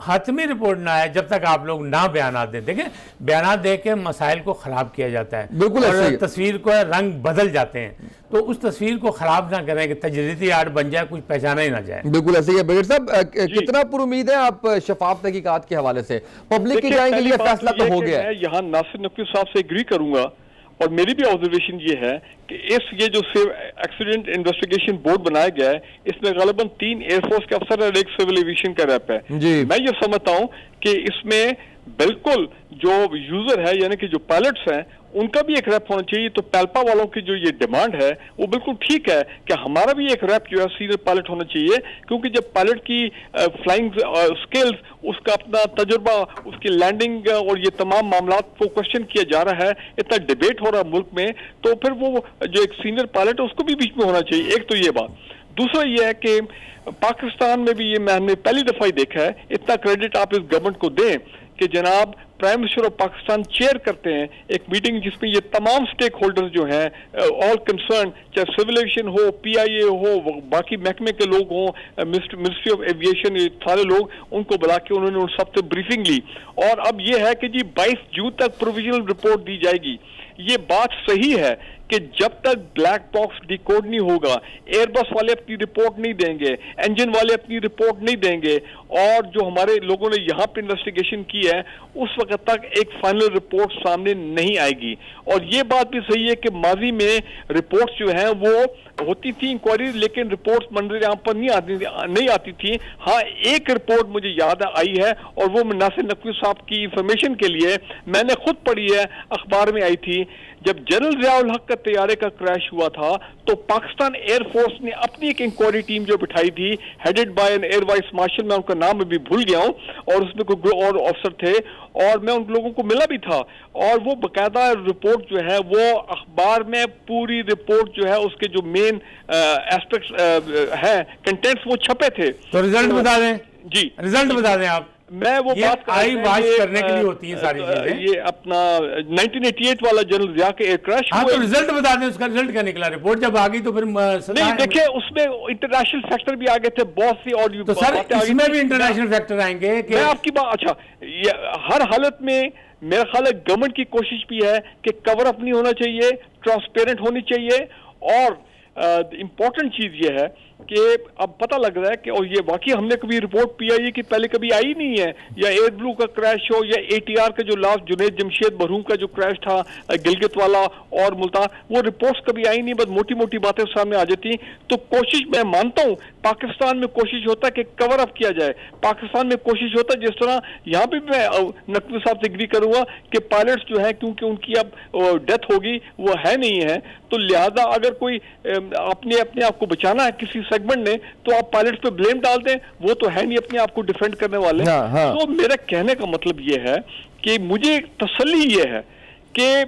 हतमी रिपोर्ट ना आए, जब तक आप लोग ना बयानात दें। देखें, बयानात दे के मसाइल को खराब किया जाता है, बिल्कुल, और तस्वीर को रंग बदल जाते हैं, तो उस तस्वीर को खराब ना करें कि तजरीदी आर्ट बन जाए, कुछ पहचाना ही ना जाए। बिल्कुल ऐसे ही है। ब्रिगेडियर साहब, कितना पुरुमीद है आप शफाफ तहकीकात के हवाले से? पब्लिक की जाएंगे, ये फैसला तो हो गया है। यहाँ नासिर नकवी साहब से एग्री करूंगा, और मेरी भी ऑब्जर्वेशन ये है कि ये जो एक्सीडेंट इन्वेस्टिगेशन बोर्ड बनाया गया है, इसमें गलबन 3 एयरफोर्स के अफसर और 1 सिविल एविएशन का रेप है। मैं ये समझता हूँ कि इसमें बिल्कुल जो यूजर है यानी कि जो पायलट्स हैं उनका भी एक रैप होना चाहिए। तो पैल्पा वालों की जो ये डिमांड है वो बिल्कुल ठीक है कि हमारा भी एक रैप जो है सीनियर पायलट होना चाहिए, क्योंकि जब पायलट की फ्लाइंग स्किल्स, उसका अपना तजुर्बा, उसकी लैंडिंग और ये तमाम मामला को क्वेश्चन किया जा रहा है, इतना डिबेट हो रहा है मुल्क में, तो फिर वो जो एक सीनियर पायलट है उसको भी बीच में होना चाहिए। एक तो ये बात। दूसरा ये है कि पाकिस्तान में भी ये मैंने पहली दफा ही देखा है, इतना क्रेडिट आप इस गवर्नमेंट को दें कि जनाब prime minister of Pakistan chair करते हैं एक मीटिंग जिसमें ये तमाम स्टेक होल्डर्स जो हैं, ऑल कंसर्न, चाहे सिविल एविएशन हो, PIA हो, बाकी महकमे के लोग हों, मिनिस्ट्री ऑफ एविएशन, ये सारे लोग, उनको बुला के उन्होंने उन सबसे ब्रीफिंग ली। और अब ये है कि जी 22 जून तक प्रोविजनल रिपोर्ट दी जाएगी। ये बात सही है कि जब तक ब्लैक बॉक्स डिकोड नहीं होगा, एयरबस वाले अपनी रिपोर्ट नहीं देंगे, इंजन वाले अपनी रिपोर्ट नहीं देंगे, और जो हमारे लोगों ने यहाँ पे इन्वेस्टिगेशन की है उस वक्त तक एक फाइनल रिपोर्ट सामने नहीं आएगी। और ये बात भी सही है कि माजी में रिपोर्ट्स जो हैं वो होती थी इंक्वायरी, लेकिन रिपोर्ट्स मंजर आम पर नहीं आती थी। हाँ, एक रिपोर्ट मुझे याद आई है और वो नासिर नकवी साहब की इंफॉर्मेशन के लिए मैंने खुद पढ़ी है, अखबार में आई थी। जब जनरल ज़ियाउल हक का तैयारे का क्रैश हुआ था तो पाकिस्तान एयरफोर्स ने अपनी एक इंक्वायरी टीम जो बिठाई थी, headed by an air vice marshal, मैं उनका नाम अभी भूल गया हूं, और उसमें कोई और ऑफिसर थे और मैं उन लोगों को मिला भी था, और वो बकायदा रिपोर्ट जो है वो अखबार में पूरी रिपोर्ट जो है उसके जो मेन एस्पेक्ट्स है, कंटेंट्स वो छपे थे। तो रिजल्ट बता दें जी, रिजल्ट बता दें आप। मैं वो बात कर आई वाश करने के लिए होती है सारी चीजें। ये अपना 1988 वाला जनरल ज़िया के एयर क्रैश। हाँ, तो रिजल्ट बता दें, उसका रिजल्ट क्या निकला? रिपोर्ट जब आ गई तो फिर नहीं, देखिए उसमें इंटरनेशनल फैक्टर भी आ गए थे बहुत सी, और तो सर इसमें भी इंटरनेशनल फैक्टर आएंगे कि मैं आपकी बात, अच्छा, ये हर हालत में मेरा ख्याल है गवर्नमेंट की कोशिश भी है कि कवर अप नहीं होना चाहिए, ट्रांसपेरेंट होनी चाहिए, और इम्पोर्टेंट चीज ये है कि अब पता लग रहा है कि, और ये वाकई हमने कभी रिपोर्ट पीआईए की पहले कभी आई नहीं है, या एयर ब्लू का क्रैश हो, या एटीआर का जो लास्ट जुनैद जमशेद मरहूम का जो क्रैश था गिलगित वाला और मुल्तान, वो रिपोर्ट्स कभी आई नहीं, बस मोटी मोटी बातें सामने आ जाती। तो कोशिश मैं मानता हूँ पाकिस्तान में कोशिश होता है कि कवर अप किया जाए, पाकिस्तान में कोशिश होता है, जिस तरह यहाँ पे मैं नकवी साहब से एग्री करूंगा कि पायलट्स जो है क्योंकि उनकी अब डेथ होगी वो है नहीं है, तो लिहाजा अगर कोई अपने आप को बचाना है किसी सेगमेंट ने तो आप पायलट्स पे ब्लेम डाल दें, वो तो है नहीं अपने आप को डिफेंड करने वाले। तो मेरा कहने का मतलब ये है कि मुझे तसल्ली ये है कि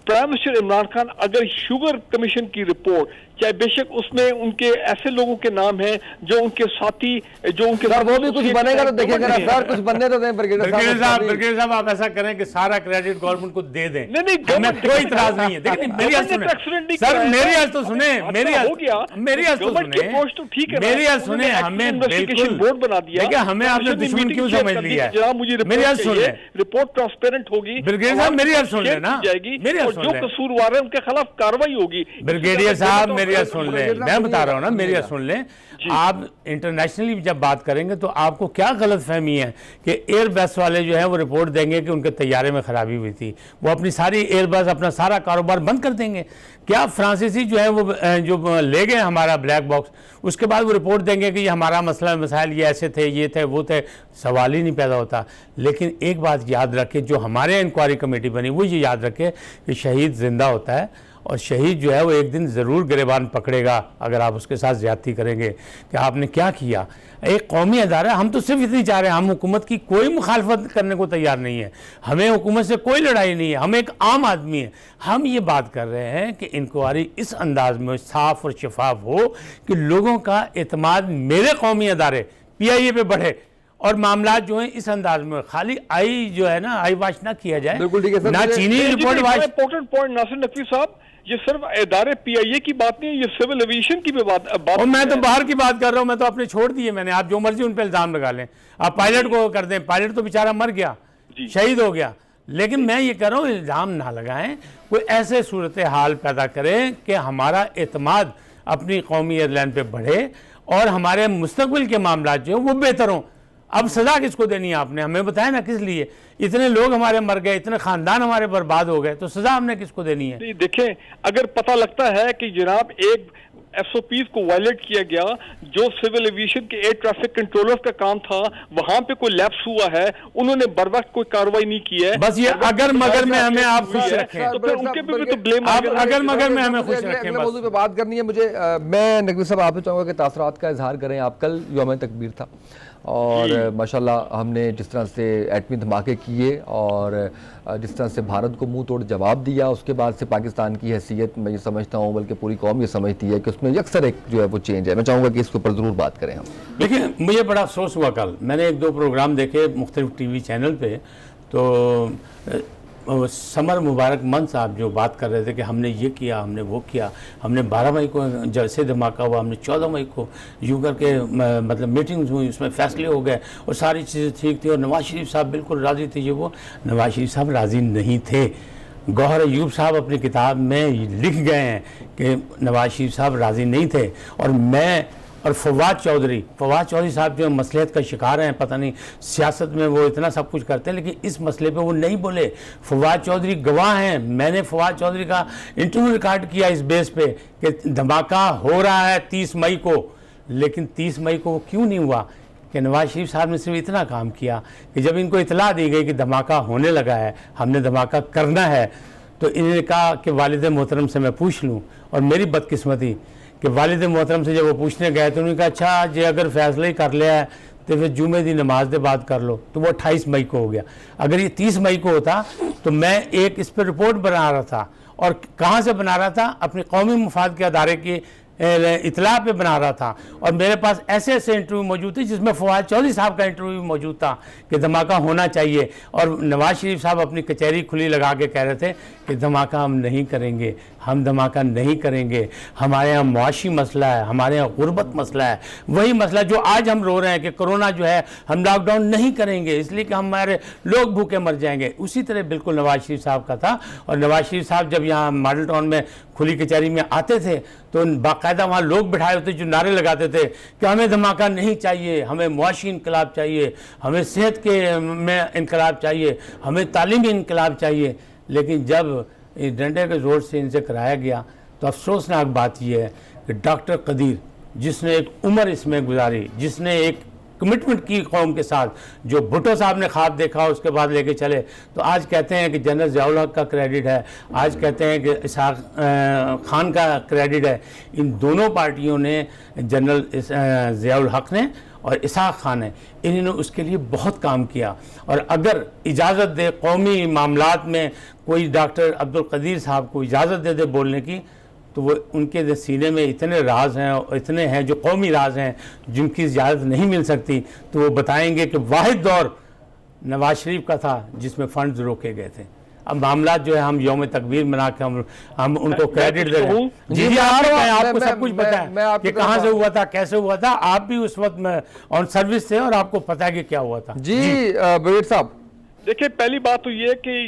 प्राइम मिनिस्टर इमरान खान अगर शुगर कमीशन की रिपोर्ट, चाहे बेशक उसमें उनके ऐसे लोगों के नाम हैं जो उनके साथी, जो उनके सर वो भी कुछ बनेगा तो देखिएगा ना सर, कुछ बनने तो दें। ब्रिगेडियर साहब आप ऐसा करें कि सारा क्रेडिट गवर्नमेंट को दे दें। नहीं, हमें कोई इतराज नहीं है। देखिए मेरी बात सुने सर, मेरी बात तो सुने, मेरी बात तो सुने, मेरी बात सुने। हमें बिल्कुल बोर्ड बना दिया, देखिए हमें आपने दुश्मन क्यों समझ लिया है? मेरी बात सुन ले, रिपोर्ट ट्रांसपेरेंट होगी। ब्रिगेडियर साहब मेरी बात सुन लेना, मेरी बात सुन ले, जो कसूरवार है उनके खिलाफ कार्रवाई होगी। ब्रिगेडियर साहब मेरी बात सुन ले, मैं बता रहा हूं ना, मेरी बात सुन लें। आप इंटरनेशनली जब बात करेंगे तो आपको क्या गलतफहमी है कि एयरबस वाले जो है वो रिपोर्ट देंगे कि उनके तैयारे में खराबी हुई थी, वो अपनी सारी एयरबस अपना सारा कारोबार बंद कर देंगे? क्या फ्रांसीसी जो है वो जो ले गए हमारा ब्लैक बॉक्स, उसके बाद वो रिपोर्ट देंगे कि ये हमारा मसला मसाइल ये ऐसे थे, ये थे, वो थे? सवाल ही नहीं पैदा होता। लेकिन एक बात याद रखे, जो हमारे इंक्वायरी कमेटी बनी वो ये याद रखे कि शहीद जिंदा होता है, और शहीद जो है वो एक दिन ज़रूर गिरबान पकड़ेगा अगर आप उसके साथ ज़्यादती करेंगे कि आपने क्या किया। एक कौमी अदारा, हम तो सिर्फ इतनी चाह रहे हैं, हम हुकूमत की कोई मुखालफत करने को तैयार नहीं है, हमें हुकूमत से कोई लड़ाई नहीं है, हम एक आम आदमी है। हम ये बात कर रहे हैं कि इंक्वायरी इस अंदाज में साफ़ और शफाफ हो कि लोगों का एतमाद मेरे कौमी अदारे पीआईए पे बढ़े, और मामला जो है इस अंदाज में खाली आई जो है ना आई वाश ना किया जाए। बिल्कुल ठीक है सर, ना चीनी रिपोर्ट वाश। इंपॉर्टेंट पॉइंट नासिर नकवी साहब, ये सिर्फ इदारे पीआईए की बात नहीं है, ये सिविल एविएशन की भी बात और मैं तो बाहर की बात कर रहा हूं, मैं तो अपने छोड़ दिए मैंने। आप जो मर्जी उन पे इल्जाम लगा लें, आप पायलट को कर दें, पायलट तो बेचारा मर गया, शहीद हो गया, लेकिन मैं ये कह रहा हूं इल्जाम ना लगाएं, कोई ऐसे सूरत हाल पैदा करें कि हमारा एतमाद अपनी कौमी एयरलाइन पे बढ़े और हमारे मुस्तकबिल के मामला जो है वो बेहतर हों। अब सजा किसको देनी है? आपने हमें बताया ना किस लिए? इतने लोग हमारे मर गए, इतने खानदान हमारे बर्बाद हो गए, तो सजा हमने किसको देनी है? देखें, अगर पता लगता है कि जनाब एक एसओपीज को वायलेट किया गया, जो सिविल एविएशन के एयर ट्रैफिक कंट्रोलर्स का काम था, वहां पे कोई लैप्स हुआ है, उन्होंने बर वक्त कोई कार्रवाई नहीं की है, बस ये अगर मगर में हमें आप खुश रखें, तो फिर उनके पे भी तो ब्लेम अगर मगर में हमें खुश रखें। मौजूद पे बात करनी है मुझे। मैं नकवी साहब आपसे चाहूँगा कि तासरात का इजहार करें। आप कल यौम तकबीर था और माशाल्लाह हमने जिस तरह से एटमी धमाके किए और जिस तरह से भारत को मुंह तोड़ जवाब दिया, उसके बाद से पाकिस्तान की हैसियत मैं ये समझता हूँ, बल्कि पूरी कौम ये समझती है कि उसमें अक्सर एक जो है वो चेंज है। मैं चाहूँगा कि इसके ऊपर ज़रूर बात करें हम। देखिए मुझे बड़ा अफसोस हुआ, कल मैंने एक दो प्रोग्राम देखे मुख्तलिफ टीवी चैनल पे, तो समर मुबारक मन साहब जो बात कर रहे थे कि हमने ये किया, हमने वो किया, हमने 12 मई को जैसे धमाका हुआ, हमने 14 मई को यूँ करके मतलब मीटिंग्स हुई, उसमें फैसले हो गए और सारी चीज़ें ठीक थी और नवाज शरीफ साहब बिल्कुल राज़ी थे। ये वो नवाज शरीफ साहब राज़ी नहीं थे। गौहर अयूब साहब अपनी किताब में लिख गए हैं कि नवाज शरीफ साहब राज़ी नहीं थे, और मैं और फवाद चौधरी साहब जो मसलियत का शिकार हैं, पता नहीं सियासत में वो इतना सब कुछ करते हैं, लेकिन इस मसले पे वो नहीं बोले। फवाद चौधरी गवाह हैं, मैंने फवाद चौधरी का इंटरव्यू रिकॉर्ड किया इस बेस पे कि धमाका हो रहा है 30 मई को, लेकिन 30 मई को वो क्यों नहीं हुआ कि नवाज शरीफ साहब ने सिर्फ इतना काम किया कि जब इनको इतला दी गई कि धमाका होने लगा है, हमने धमाका करना है, तो इन्होंने कहा कि वालिद मोहतरम से मैं पूछ लूँ। और मेरी बदकिस्मती कि वालिद मोहतरम से जब वो पूछने गए तो उन्होंने कहा अच्छा जे अगर फैसला ही कर लिया है तो फिर जुमे की नमाज के बाद कर लो, तो वो 28 मई को हो गया। अगर ये 30 मई को होता तो मैं एक इस पर रिपोर्ट बना रहा था, और कहाँ से बना रहा था, अपने कौमी मुफाद के अदारे की इतला पे बना रहा था, और मेरे पास ऐसे ऐसे इंटरव्यू मौजूद थे जिसमें फवाद चौधरी साहब का इंटरव्यू भी मौजूद था कि धमाका होना चाहिए, और नवाज शरीफ साहब अपनी कचहरी खुली लगा के कह रहे थे कि धमाका हम नहीं करेंगे, हम धमाका नहीं करेंगे, हमारे यहाँ मुआशी मसला है, हमारे यहाँ गुर्बत मसला है, वही मसला जो आज हम रो रहे हैं कि कोरोना जो है हम लॉकडाउन नहीं करेंगे इसलिए कि हमारे लोग भूखे मर जाएंगे, उसी तरह बिल्कुल नवाज शरीफ साहब का था। और नवाज शरीफ साहब जब यहाँ मॉडल टाउन में खुली कचहरी में आते थे तो बाकायदा वहाँ लोग बिठाए होते जो नारे लगाते थे कि हमें धमाका नहीं चाहिए, हमें मुआशी इनकलाब चाहिए, हमें सेहत के में इनकलाब चाहिए, हमें तालीमी इनकलाब चाहिए। लेकिन जब डंडे के जोर से इनसे कराया गया तो अफसोसनाक बात यह है कि डॉक्टर कदीर जिसने एक उम्र इसमें गुजारी, जिसने एक कमिटमेंट की कौम के साथ, जो भुट्टो साहब ने ख्वाब देखा उसके बाद लेके चले, तो आज कहते हैं कि जनरल ज़ियाउल हक का क्रेडिट है, आज कहते हैं कि इसहाक खान का क्रेडिट है। इन दोनों पार्टियों ने, जनरल ज़ियाउल हक ने और इसहाक खान ने, इन्होंने उसके लिए बहुत काम किया। और अगर इजाज़त दे कौमी मामलात में कोई डॉक्टर अब्दुल कदीर साहब को इजाज़त दे दे बोलने की, तो वो उनके सीने में इतने राज हैं, इतने हैं जो कौमी राज हैं जिनकी इजाज़त नहीं मिल सकती, तो वो बताएंगे कि वाहिद दौर नवाज शरीफ का था जिसमें फंड्स रोके गए थे। अब मामला जो है हम यौम तकबीर मना के हम उनको क्रेडिट दे रहे हैं। जी जी, आपको सब कुछ पता है कि कहाँ से हुआ था, कैसे हुआ था, आप भी उस वक्त में ऑन सर्विस थे और आपको पता है कि क्या हुआ था। जी ब्रिगेड साहब, देखिए पहली बात तो ये कि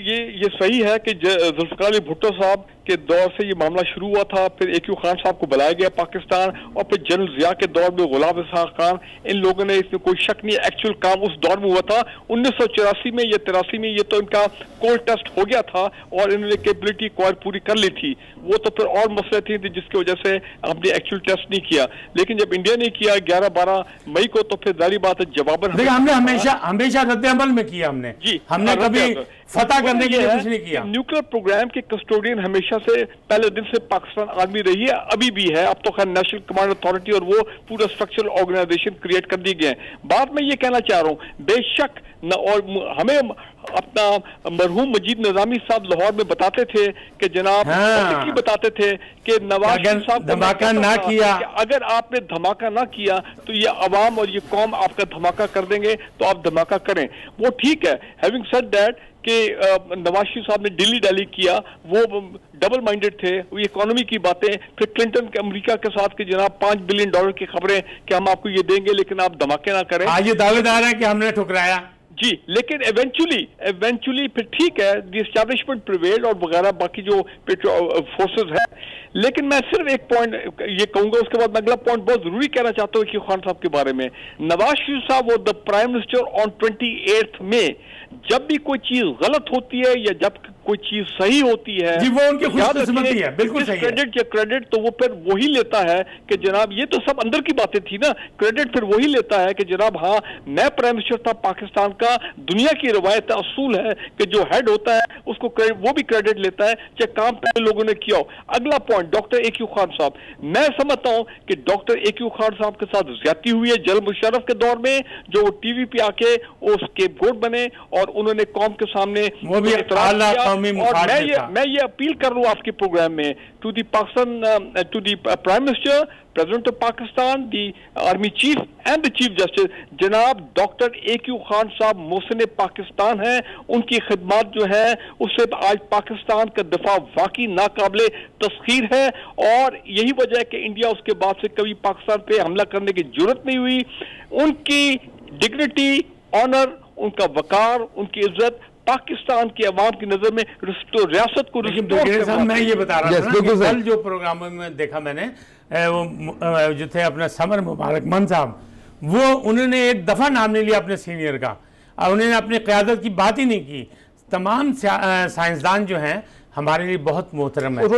ये सही है कि जुल्फ़िकार अली भुट्टो साहब के दौर से ये मामला शुरू हुआ था, फिर AQ खान साहब को बुलाया गया पाकिस्तान, और फिर जनरल ज़िया के दौर में गुलाम इसहाक खान, इन लोगों ने, इसमें कोई शक नहीं, एक्चुअल काम उस दौर में हुआ था। 1984 में या 83 में ये तो इनका कोर टेस्ट हो गया था और इन्होंने कैपेबिलिटी क्वार पूरी कर ली थी। वो तो फिर और मसले थे जिसकी वजह से हमने एक्चुअल टेस्ट नहीं किया, लेकिन जब इंडिया ने किया 11-12 मई को, तो फिर जारी बात है जवाबन हमने हमेशा रद्द-ए-अमल में किया। हमने कभी फतह करने के लिए कुछ नहीं किया। न्यूक्लियर प्रोग्राम के कस्टोडियन हमेशा से पहले दिन से पाकिस्तान आर्मी रही है, अभी भी है। अब तो खैर नेशनल कमांड अथॉरिटी और वो पूरा स्ट्रक्चरल ऑर्गेनाइजेशन क्रिएट कर दी गए हैं। बात मैं ये कहना चाह रहा हूँ, बेशक न, और हमें अपना मरहूम मजीद निजामी साहब लाहौर में बताते थे कि जनाब बताते थे कि नवाज शरीफ साहब धमाका ना किया, अगर आपने धमाका ना किया तो ये अवाम और ये कौम आपका धमाका कर देंगे, तो आप धमाका करें। वो ठीक है। हैविंग सेड दैट कि नवाज शरीफ साहब ने दिल्ली किया, वो डबल माइंडेड थे, वो इकोनॉमी की बातें, फिर क्लिंटन के अमेरिका के साथ कि जनाब $5 बिलियन की खबरें कि हम आपको ये देंगे लेकिन आप धमाके ना करें। आज ये दावेदार है कि हमने ठुकराया जी, लेकिन इवेंचुअली फिर ठीक है, द एस्टैब्लिशमेंट प्रिवेल्ड और वगैरह बाकी जो फोर्सेस है। लेकिन मैं सिर्फ एक पॉइंट ये कहूंगा, उसके बाद मैं अगला पॉइंट बहुत जरूरी कहना चाहता हूँ कि खान साहब के बारे में। नवाज शरीफ साहब वो द प्राइम मिनिस्टर ऑन 28 में जब भी कोई चीज गलत होती है या जब कोई चीज सही होती है, जी, वो उनकी खुशकिस्मती है, बिल्कुल सही है। क्रेडिट तो वो फिर वही लेता है कि जनाब, ये तो सब अंदर की बातें थी ना, क्रेडिट फिर वही लेता है कि जनाब हाँ मैं प्राइम मिनिस्टर था पाकिस्तान का। दुनिया की रवायत असूल है कि जो हेड होता है उसको वो भी क्रेडिट लेता है चाहे काम पहले लोगों ने किया हो। अगला पॉइंट, डॉक्टर AQ खान साहब, मैं समझता हूं कि डॉक्टर AQ खान साहब के साथ ज्यादती हुई है जनरल मुशर्रफ के दौर में, जो वो टीवी पे आके वो स्केपगोट बने और उन्होंने कौम के सामने वो भी और मैं ये अपील कर रहा हूँ आपके प्रोग्राम में to the Pakistan, to the prime minister, president of Pakistan, the army chief and the chief justice, जनाब डॉक्टर AQ खान साहब मोहसिन पाकिस्तान हैं। उनकी खिदमत जो है उससे आज पाकिस्तान का दफा वाकई नाकाबिले तस्खीर है, और यही वजह है कि इंडिया उसके बाद से कभी पाकिस्तान पे हमला करने की जरूरत नहीं हुई। उनकी डिग्निटी, ऑनर, उनका वकार, उनकी इज्जत पाकिस्तान की अवाम की नजर में रियासत को लेकिन रिस्टोर ब्रिगेडियर साहब, मैं ये बता रहा था ना कि बिल्कुल कल जो प्रोग्राम में देखा मैंने, वो जो थे अपना समर मुबारक मन साहब, वो उन्होंने एक दफ़ा नाम नहीं लिया अपने सीनियर का, और उन्होंने अपनी क़यादत की बात ही नहीं की। तमाम साइंसदान जो हैं हमारे लिए बहुत मोहतरम है।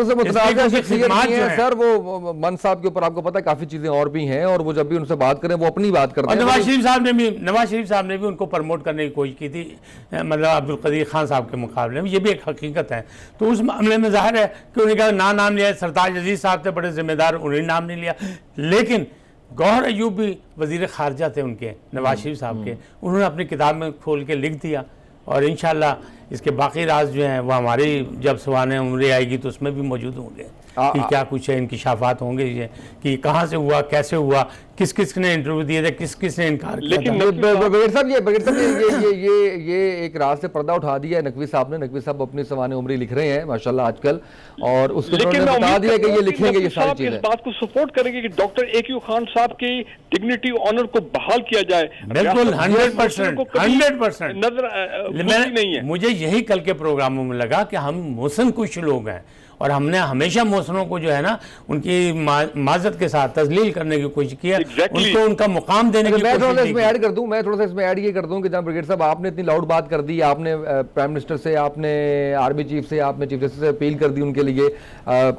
सर वो मन साहब के ऊपर आपको पता है काफी चीजें और भी हैं, और वो जब भी उनसे बात करें वो अपनी बात करते हैं। नवाज शरीफ साहब ने भी उनको प्रमोट करने की कोशिश की थी, मतलब अब्दुल कदीर खान साहब के मुकाबले में। ये भी एक हकीकत है। तो उस मामले में जाहिर है कि उन्हें कहा नाम लिया, सरताज अजीज साहब थे बड़े जिम्मेदार, उन्हें नाम नहीं लिया। लेकिन गौहर अयूब भी वजीर खारजा थे उनके, नवाज शरीफ साहब के, उन्होंने अपनी किताब में खोल के लिख दिया। और इंशाल्लाह इसके बाकी राज जो हैं वो हमारी जब सवाने उम्र आएगी तो उसमें भी मौजूद होंगे कि क्या कुछ है, इंकिशाफात होंगे ये कि कहाँ से हुआ, कैसे हुआ, किस किस ने इंटरव्यू दिए थे, किस किस ने इनकार किया। लेकिन ब्रिगेडियर साहब ये एक राज से पर्दा उठा दिया है नकवी साहब ने। नकवी साहब अपनी सवाने उम्री लिख रहे हैं माशाल्लाह आजकल, और उसको बता दिया कि ये लिखेंगे ये सारी चीजें। इस बात को सपोर्ट करेंगे कि डॉक्टर AQ खान साहब की डिग्निटी ऑनर को बहाल किया जाए। बिल्कुल 100% नजर नहीं है। मुझे यही कल के प्रोग्रामों में लगा कि हम मोहसिन कुछ लोग हैं, और हमने हमेशा मोहसिनों को जो है ना उनकी माजत के साथ तजलील करने की कोशिश की है, उनको उनका मुकाम देने की मैं थोड़ा सा इसमें ऐड कर दूं ये कर दूं कि जनाब ब्रिगेडियर साहब आपने इतनी लाउड बात कर दी, आपने प्राइम मिनिस्टर से, आपने आर्मी चीफ से, आपने चीफ जस्टिस से अपील कर दी उनके लिए,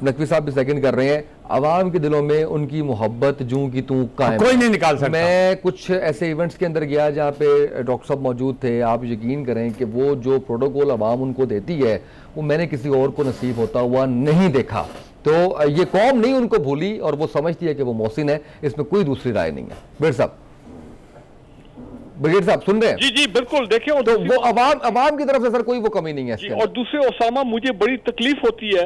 नकवी साहब भी सेकंड कर रहे हैं। आवाम के दिलों में उनकी मोहब्बत जूं की तूं कायम, कोई नहीं निकाल सकता। मैं कुछ ऐसे इवेंट्स के अंदर गया जहाँ पे डॉक्टर साहब मौजूद थे, आप यकीन करें कि वो जो प्रोटोकॉल आवाम उनको देती है वो मैंने किसी और को नसीब होता हुआ नहीं देखा। तो ये कौम नहीं उनको भूली, और वो समझती है कि वो मोहसिन है, इसमें कोई दूसरी राय नहीं है। ब्रिगेडियर साहब सुन रहे हैं? जी बिल्कुल। देखिए तो वो अवाम की तरफ से सर कोई वो कमी नहीं है। और दूसरे ओसामा, मुझे बड़ी तकलीफ होती है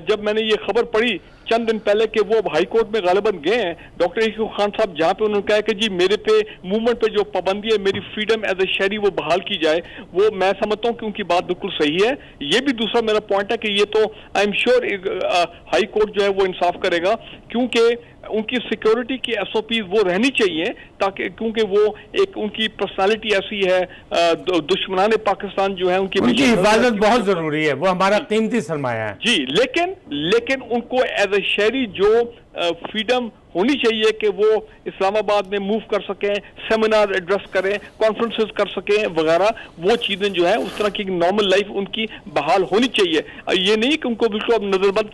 जब मैंने ये खबर पढ़ी चंद दिन पहले कि वो अब हाई कोर्ट में गालिबन गए हैं डॉक्टर AQ खान साहब, जहां पे उन्होंने कहा कि जी मेरे पे मूवमेंट पे जो पाबंदी है, मेरी फ्रीडम एज ए शहरी वो बहाल की जाए। वो मैं समझता हूँ कि उनकी बात बिल्कुल सही है। ये भी दूसरा मेरा पॉइंट है कि ये तो I am sure high court जो है वो इंसाफ करेगा, क्योंकि उनकी सिक्योरिटी की SOPs वो रहनी चाहिए, ताकि क्योंकि वो एक उनकी पर्सनालिटी ऐसी है, दुश्मनाने पाकिस्तान जो है उनकी हिफाजत बहुत जरूरी है, वो हमारा कीमती सरमाया है। जी, लेकिन उनको एज ए शहरी जो फ्रीडम होनी चाहिए कि वो इस्लामाबाद में मूव कर सकें, सेमिनार एड्रेस करें, कॉन्फ्रेंसेस कर सकें वगैरह, वो चीजें जो है उस तरह की नॉर्मल लाइफ उनकी बहाल होनी चाहिए। ये नहीं कि उनको बिल्कुल अब नजरबंद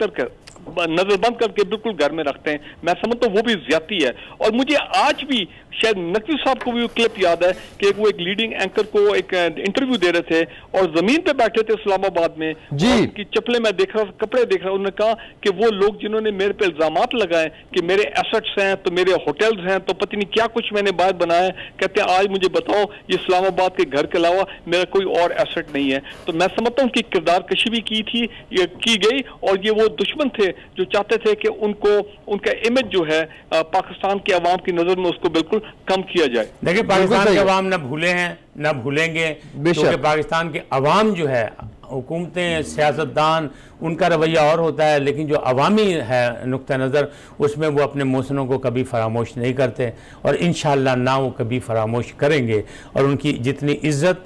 करके बिल्कुल घर में रखते हैं। मैं समझता हूँ वो भी ज्यादती है। और मुझे आज भी शायद नकवी साहब को भी वो क्लिप याद है कि वो एक लीडिंग एंकर को एक इंटरव्यू दे रहे थे और जमीन पे बैठे थे इस्लामाबाद में, उनकी चप्पलें मैं देख रहा, कपड़े देख रहा, उन्होंने कहा कि वो लोग जिन्होंने मेरे पे इल्जामात लगाए कि मेरे एसेट्स हैं, तो मेरे होटल्स हैं, तो पता नहीं क्या कुछ मैंने बाहर बनाया, कहते हैं आज मुझे बताओ ये इस्लामाबाद के घर के अलावा मेरा कोई और एसेट नहीं है। तो मैं समझता हूँ कि किरदार कशी भी की गई, और ये वो दुश्मन थे जो चाहते थे कि उनका इमेज जो है पाकिस्तान की आवाम की नजर में उसको बिल्कुल कम किया जाए। देखिए पाकिस्तान के अवाम न भूले हैं न भूलेंगे, क्योंकि पाकिस्तान के अवाम जो है, हुकूमतें, सियासतदान, उनका रवैया और होता है, लेकिन जो अवामी है नुक्ता नज़र, उसमें वो अपने मोहसिनों को कभी फरामोश नहीं करते, और इंशाअल्लाह ना वो कभी फरामोश करेंगे। और उनकी जितनी इज़्ज़त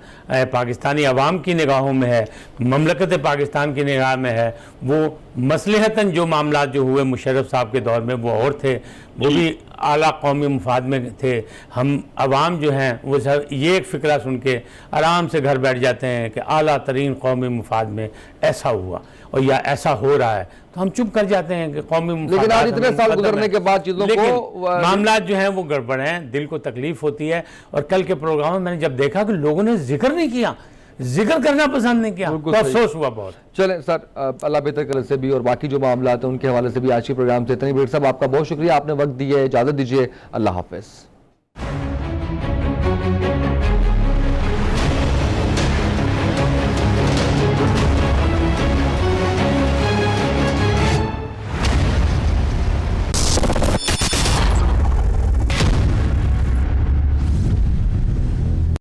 पाकिस्तानी अवाम की निगाहों में है, ममलकत पाकिस्तान की निगाह में है, वो मसलहतन जो मामला जो हुए मुशर्रफ साहब के दौर में वो और थे, वो भी आला कौमी मुफाद में थे। हम अवाम जो हैं वो सब ये एक फ़िक्रा सुन के आराम से घर बैठ जाते हैं कि आला तरीन कौमी मुफाद में ऐसा हुआ और या ऐसा हो रहा है, तो हम चुप कर जाते हैं कि कौमी मुफाद। लेकिन आज इतने साल गुजरने के बाद चीज़ों को मामला जो है वो गड़बड़ हैं, दिल को तकलीफ होती है। और कल के प्रोग्राम में मैंने जब देखा कि लोगों ने जिक्र नहीं किया, जिक्र करना पसंद नहीं किया, तो अफसोस हुआ बहुत। चलें सर, अल्लाह बेहतर करे से भी, और बाकी जो मामला हैं उनके हवाले से भी आज के प्रोग्राम से इतनी। ब्रिगेडियर साहब आपका बहुत शुक्रिया, आपने वक्त दिया है, इजाज़त दीजिए, अल्लाह हाफिज़।